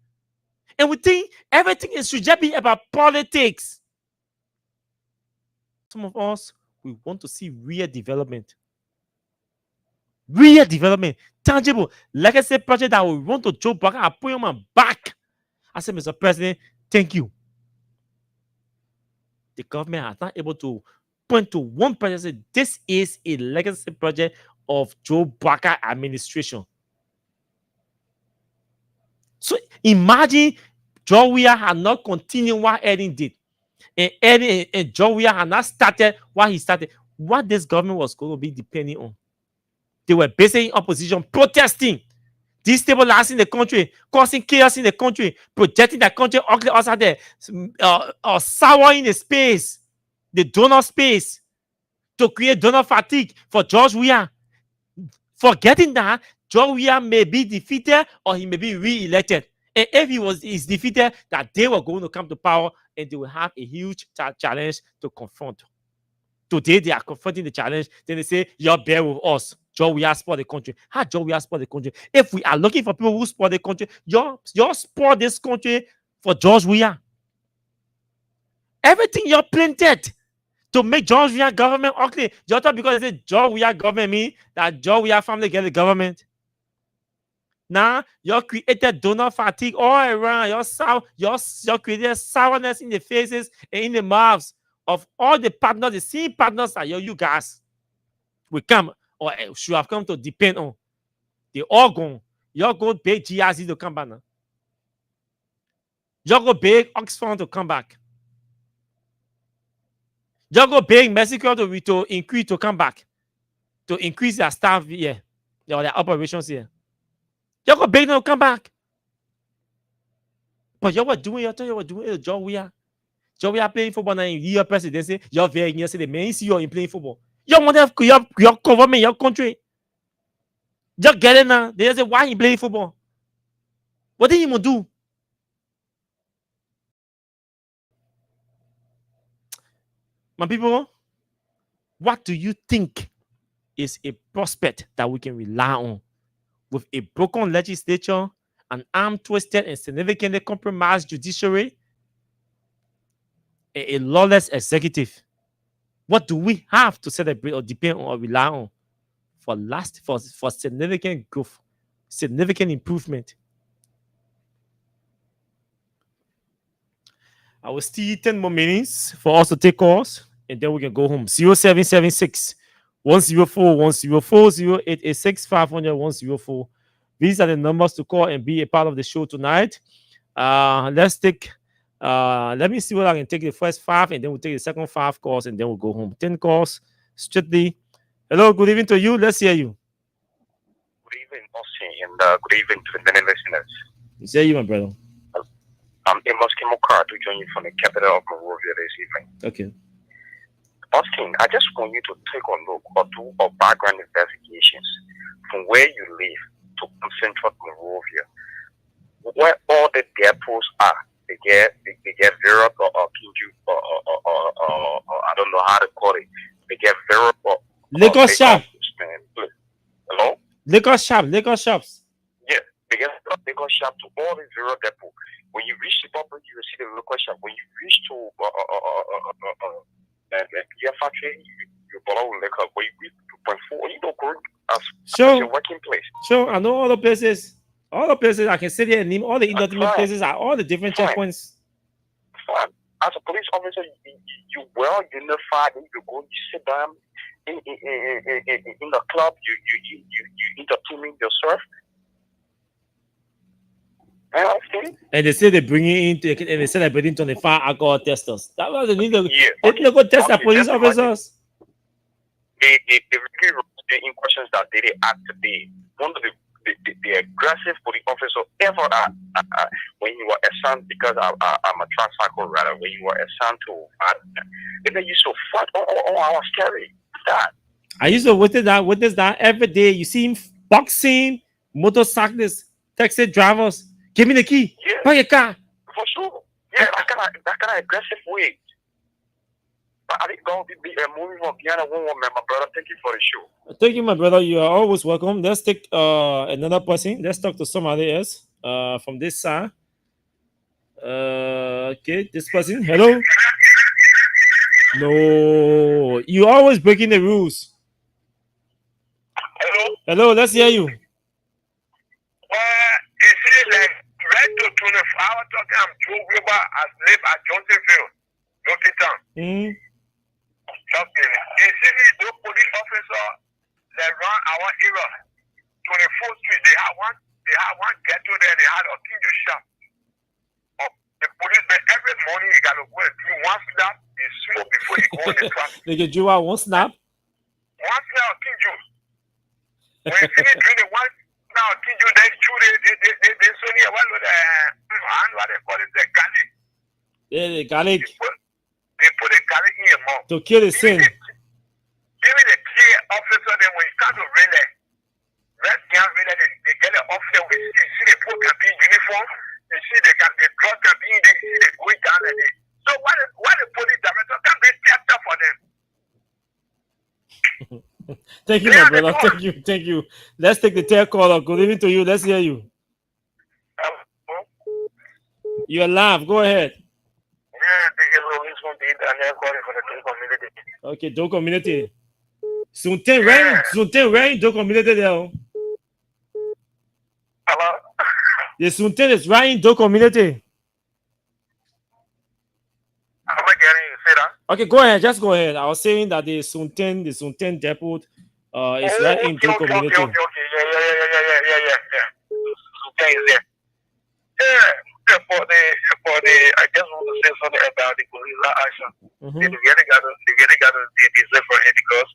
And we think everything should just be about politics. Some of us, we want to see real development. Real development. Tangible. Legacy project that we want to Joe back and put him back. I said, Mr. President, thank you. The government has not able to point to one project and say, this is a legacy project of Joe Barker administration. So imagine Joe Weah had not continued what Eddie did. And Joe Weah had not started what he started. What this government was going to be depending on. They were basically in opposition, protesting, destabilizing the country, causing chaos in the country, projecting the country ugly outside there, souring the space, the donor space, to create donor fatigue for George Weah. Forgetting that George Weah may be defeated or he may be re-elected. And if he is defeated, that they were going to come to power and they will have a huge challenge to confront. Today, they are confronting the challenge. Then they say, you're bear with us. George Weah spoil the country. How George Weah spoil the country? If we are looking for people who spoil the country, you're spoil this country for George Weah. Everything you're planted to make George Weah government ugly. Just because they say George Weah government mean that George Weah family get the government. Now, you created donor fatigue all around. You created sourness in the faces and in the mouths of all the partners, the same partners that you guys will come or should have come to depend on. They all gone. You go beg GRZ to come back now. You go beg Oxfam to come back. You go beg Mexico to increase to come back. To increase their staff here or their operations here. You go beg them to come back. But you were doing George Weah. George Weah playing football now in your presidency. You're very near the man see you in playing football. You want to have your government, your country. Just get it now. They say, why he playing football? What did he even do? My people, what do you think is a prospect that we can rely on with a broken legislature, an arm twisted and significantly compromised judiciary, a lawless executive? What do we have to celebrate or depend on or rely on for significant growth, significant improvement? I will still 10 more minutes for us to take calls, and then we can go home. 0776 104 104 0886 500 104. These are the numbers to call and be a part of the show tonight. Let's take let me see what I can take the first 5, and then we'll take the second 5 calls, and then we'll go home. 10 calls strictly. Hello, good evening to you. Let's hear you. Good evening, Austin, and good evening to the many listeners. Let's hear you, my brother. I'm Amos Kimokar to join you from the capital of Monrovia this evening. Okay. Austin, I just want you to take a look or do a background investigations from where you live to Central Monrovia, where all the depots are. They get Vera or Kinju or I don't know how to call it. They get Vera or liquor shop. Hello? Liquor shops. Yeah, they get liquor shop to all the Vera depot. When you reach the property, you will see the liquor shop. When you reach to your factory, you borrow liquor. When you reach to 2.4, you don't go as your working place. Sure, I know all the places. All the places I can sit here and name all the intimate places are all the different checkpoints. Fine. As a police officer, you well unified. You go, you sit down in the club. You entertaining yourself. And they say they bring it in and they say they're bringing 25 alcohol testers. That was the need to go test the police officers. They really the questions that they asked today. One of the aggressive police officer ever when you were assigned, because I'm a transaction rather, when you were assigned to and then you so fat. Oh, I was scary. That I used to witness that every day. You see him boxing motorcyclists, taxi drivers. Give me the key. Yeah. Buy your car. For sure. Yeah, that kind of aggressive way. But I think God be moving from piano one woman, my brother. Thank you for the show. Thank you, my brother. You are always welcome. Let's take another person. Let's talk to somebody else from this side. Okay, this person. Hello. No, you always breaking the rules. Hello. Hello. Let's hear you. You see, like right to 24 hours talking, I'm Joe Weber. I live at Johnsonville, Loki Town. Okay. You see, those police officers that run our area, 24th Street, they have one ghetto there. They had a Kinjo shop. The police, but every morning you gotta go and do one snap. You smoke before you go in the traffic. They get you out one snap. One snap of Kinjo. When you finish drinking one. Now, Kinju, they so near one with what they call it, the garlic. Yeah, the garlic. They put the garlic in your mouth. To kill the sin. Even the clear officer, then when you start to really, they get an officer, we see the poor can be in uniform, you see the drug can be in there, you see they going down and they. So why the police director can be tested for them? Thank you, my brother. Thank you. Let's take the tail caller. Good evening to you. Let's hear you. You're live. Go ahead. Okay, do community. Sunten rain, do community there. Hello? The Sunten is rain, do community. Am I getting you say that? Okay, go ahead. Just go ahead. I was saying that the Sunten depot is right in the community. Okay. Yeah. Sunten is there. Yeah. For the, I just want to say something about the police action. They really got to deserve for it because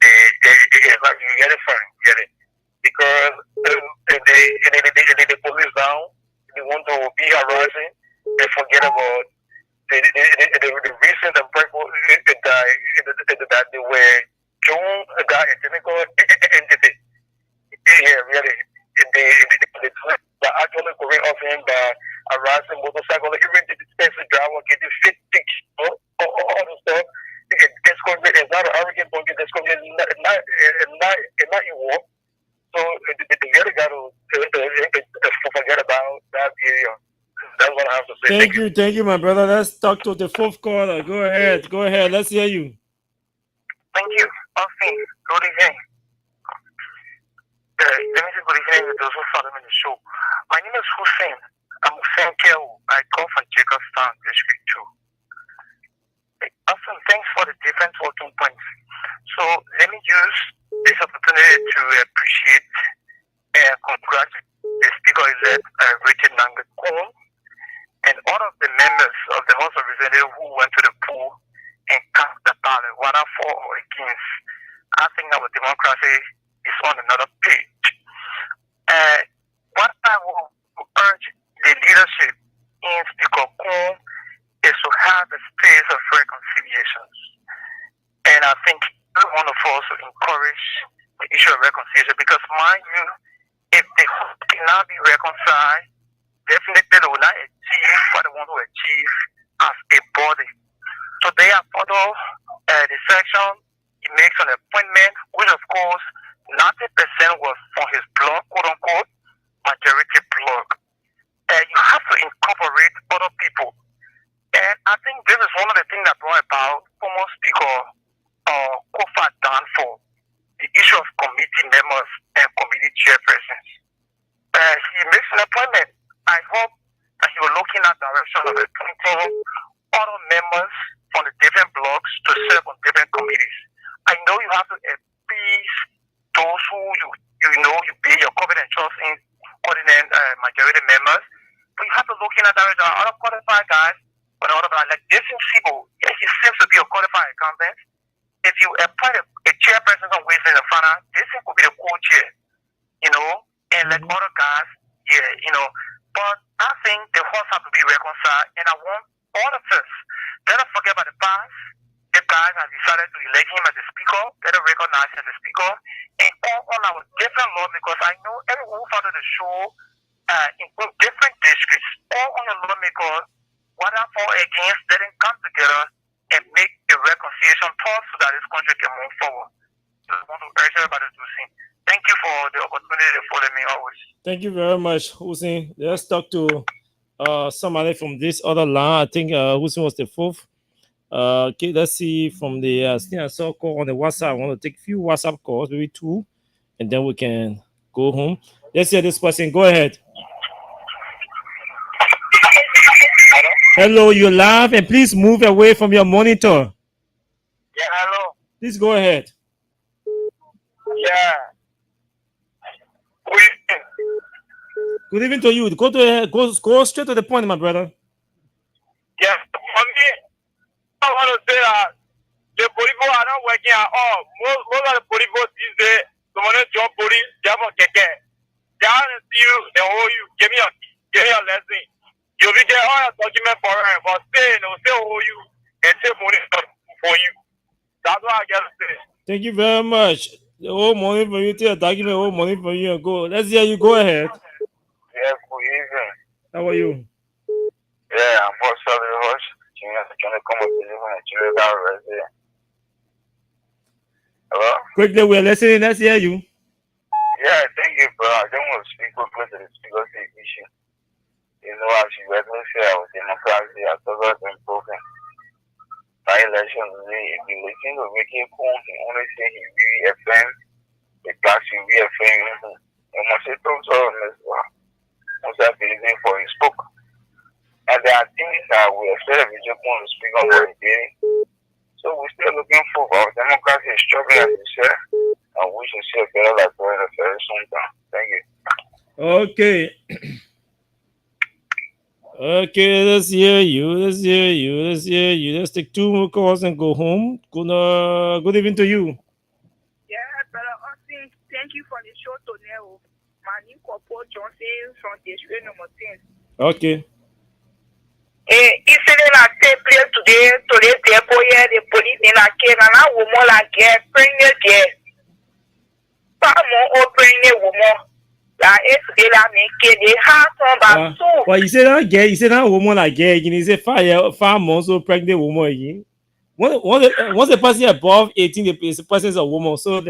they like you get it from because the police down, they want to be harassing, they forget about the recent that they were shown that a technical entity here of him by harassing motorcycle, even the taxi driver get the fit pitch, all the stuff. This country is not an arrogant country. This country is not war. So the really got to forget about that area. That's what I have to say. Thank you, my brother. Let's talk to the fourth caller. Go ahead. Let's hear you. Thank you. Austin, good evening. Let me say good evening to those who follow me in the show. My name is Hussein. I'm Hussein Kew. I call from Jacobstown, District 2. Austin, thanks for the different talking points. So let me use this opportunity to appreciate and congratulate the speaker elect, Richard Nangakoon, and all of the members of the House of Representatives who went to the poll and cast the ballot, whether for or against. I think our democracy is on another page. What I will urge the leadership in Speaker Koon is to have a space of reconciliations. And I think every one of us will encourage the issue of reconciliation because, mind you, if they cannot be reconciled, definitely they will not achieve what they want to achieve as a body. So they have followed the section. He makes an appointment, which of course 90% was from his blog, quote unquote, majority blog. You have to incorporate other people. And I think this is one of the things that brought about former Speaker Kofa downfall, the issue of committee members and committee chairpersons. He makes an appointment. I hope that he will look in that direction of appointing other members from the different blocs to serve on different committees. I know you have to appease those who you pay your confidence trust in, coordinate majority members, but you have to look in that direction. Other qualified guys, but other guys like Jason Sibo, yes, he seems to be a qualified accountant. If you appoint a chairperson on Ways in the Finance, Jason could be the co-chair, and like other guys, But I think the horse have to be reconciled, and I want all of us, let us forget about the past. The guys have decided to elect him as a speaker, let us recognize him as a speaker, and all on our different laws, because I know everyone who follow the show in different districts, all on the lawmakers, whether for or against, let them come together and make a reconciliation talk so that this country can move forward. So I want to urge everybody to see. Thank you for the opportunity to follow me always. Thank you very much, Hussein. Let's talk to somebody from this other line. I think Hussein was the fourth. Okay, let's see from the I saw a call on the WhatsApp. I want to take a few WhatsApp calls, maybe 2, and then we can go home. Let's hear this person. Go ahead. Hello, you're live, and please move away from your monitor. Yeah, hello. Please go ahead. Yeah. Good evening to you. Go straight to the point, my brother. Yeah, for me, I want to say that the people are not working at all. Most of the people these days, the money job police, they have a keke. They want to see you, they hold you, give me a lesson. You'll be getting all your document for her, but they'll hold you and take money for you. That's what I got to say. Thank you very much. The whole money for you, take a document, whole money for you, and go. Let's hear you. Go ahead. Yeah, good evening. How are you? Yeah, I'm for Southern Rush. Trying to come up with you. Hello? Quickly, we're listening. Let's hear you. Yeah, thank you, bro. I don't want to speak with the speaker issue. As you were going to say, I was democracy, I thought I was broken. By election, if you listen to Ricky Koon, he only say he really offends the class, he really offends. And once he talks all this, once I believe for his book. And there are things that we expect of Ricky Koon to speak on what he did. So we're still looking for our democracy is struggling, as you said, and we should see a better life for the very soon time. Thank you. Okay. Okay, let's hear you. Let's take 2 more calls and go home. Good evening to you. Yeah, Brother Austin, thank you for the show today. My name is Corporal Johnson from District number 10. Okay. Incident that take place today, the police in a case, and I will more like get pregnant. Woman. But you say that girl, you say that woman like girl, you say 5 months old pregnant woman again. Once a person above 18, the person is a woman. So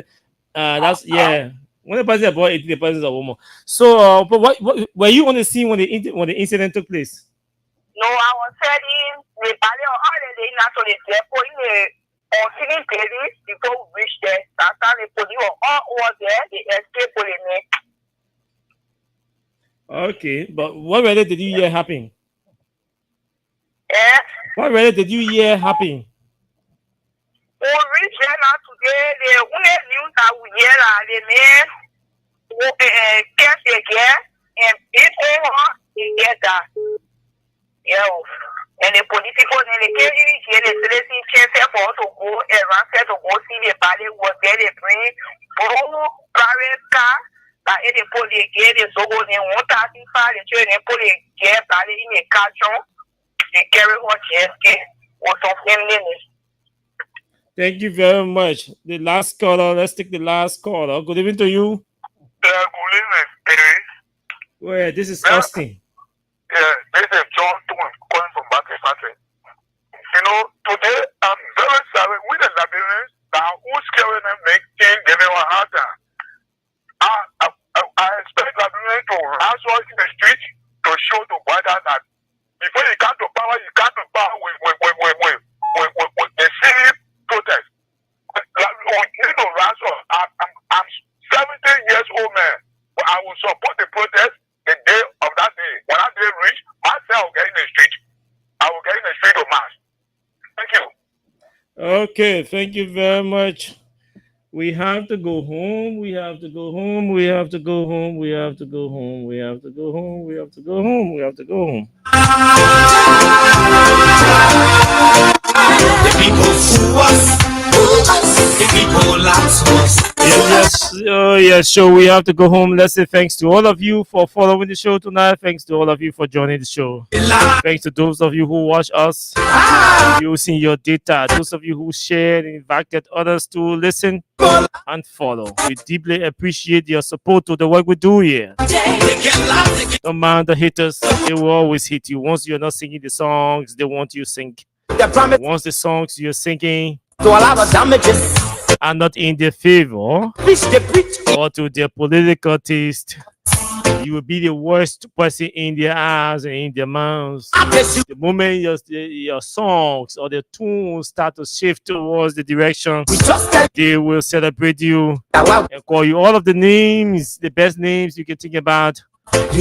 that's yeah. When the person above 18, the person is a woman. So, but what were you on the scene when the incident took place? No, I was telling the ballet on holiday not to the depot in the on police before we reached there. That's how the police were all over there. They escaped police. Okay, but what really did you hear happen? Yeah. What really did you hear happen? We reached there now today. The only news that we hear are the men who catch the girl and beat over the girl. Yeah. And the political and the KGB, the citizen chance for us to go around to go see the ballet was there. They bring for private car. Et les police les secondes ont tassé par les jeunes police qui parlé in a carton et carry what was of him. Thank you very much. The last caller, let's take the last caller. Good evening to you. Good evening, Terry. Well, this is Austin. Yeah, this is John Twin calling from Pakistan. You know, today I'm very sorry with the Liberians that who's carrying them make things give them a hard time. I expect Liberians to rise up in the street to show to Biden that before you come to power with the civil protest. We need to rise up. I'm 17 years old man, but I will support the protest the day of that day. When that day reach, myself will get in the street. I will get in the street to march. Thank you. Okay, thank you very much. We have to go home. We have to go home. We have to go home. We have to go home. We have to go home. We have to go home. We have to go home. The people fool us. The people laugh us. Yes, so we have to go home. Let's say thanks to all of you for following the show tonight. Thanks to all of you for joining the show. Thanks to those of you who watch us using your data. Those of you who shared and invited others to listen and follow. We deeply appreciate your support to the work we do here. Don't mind the haters. They will always hit you. Once you're not singing the songs, they want you to sing. Once the songs you're singing are not in their favor or to their political taste, you will be the worst person in their eyes and in their mouths. The moment your songs or the tunes start to shift towards the direction, they will celebrate you and call you all of the names, the best names you can think about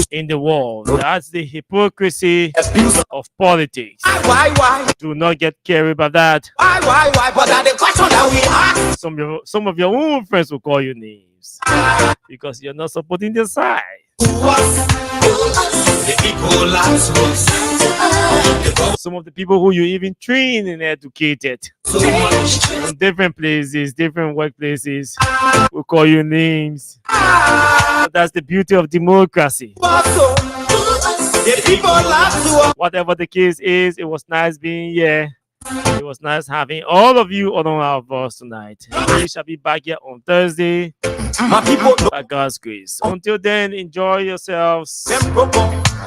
in the world. That's the hypocrisy of politics. Do not get carried by that. Some of your own friends will call you names because you're not supporting their side. Some of the people who you even train and educated from different places, different workplaces, will call you names. But that's the beauty of democracy. Whatever the case is, it was nice being here. It was nice having all of you on our voice tonight. We shall be back here on Thursday by God's grace. Until then, enjoy yourselves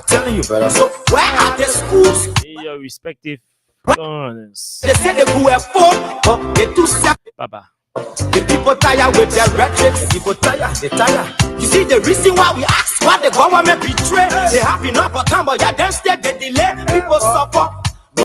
Telling you, brother. So where are the schools? in your respective corners. They say they go have fun, but they too step. Bye-bye. The people tired with their rhetoric. The people tired, they tired. You see the reason why we ask why the government betray. They have enough of time, but yeah, them stay they delay. People suffer.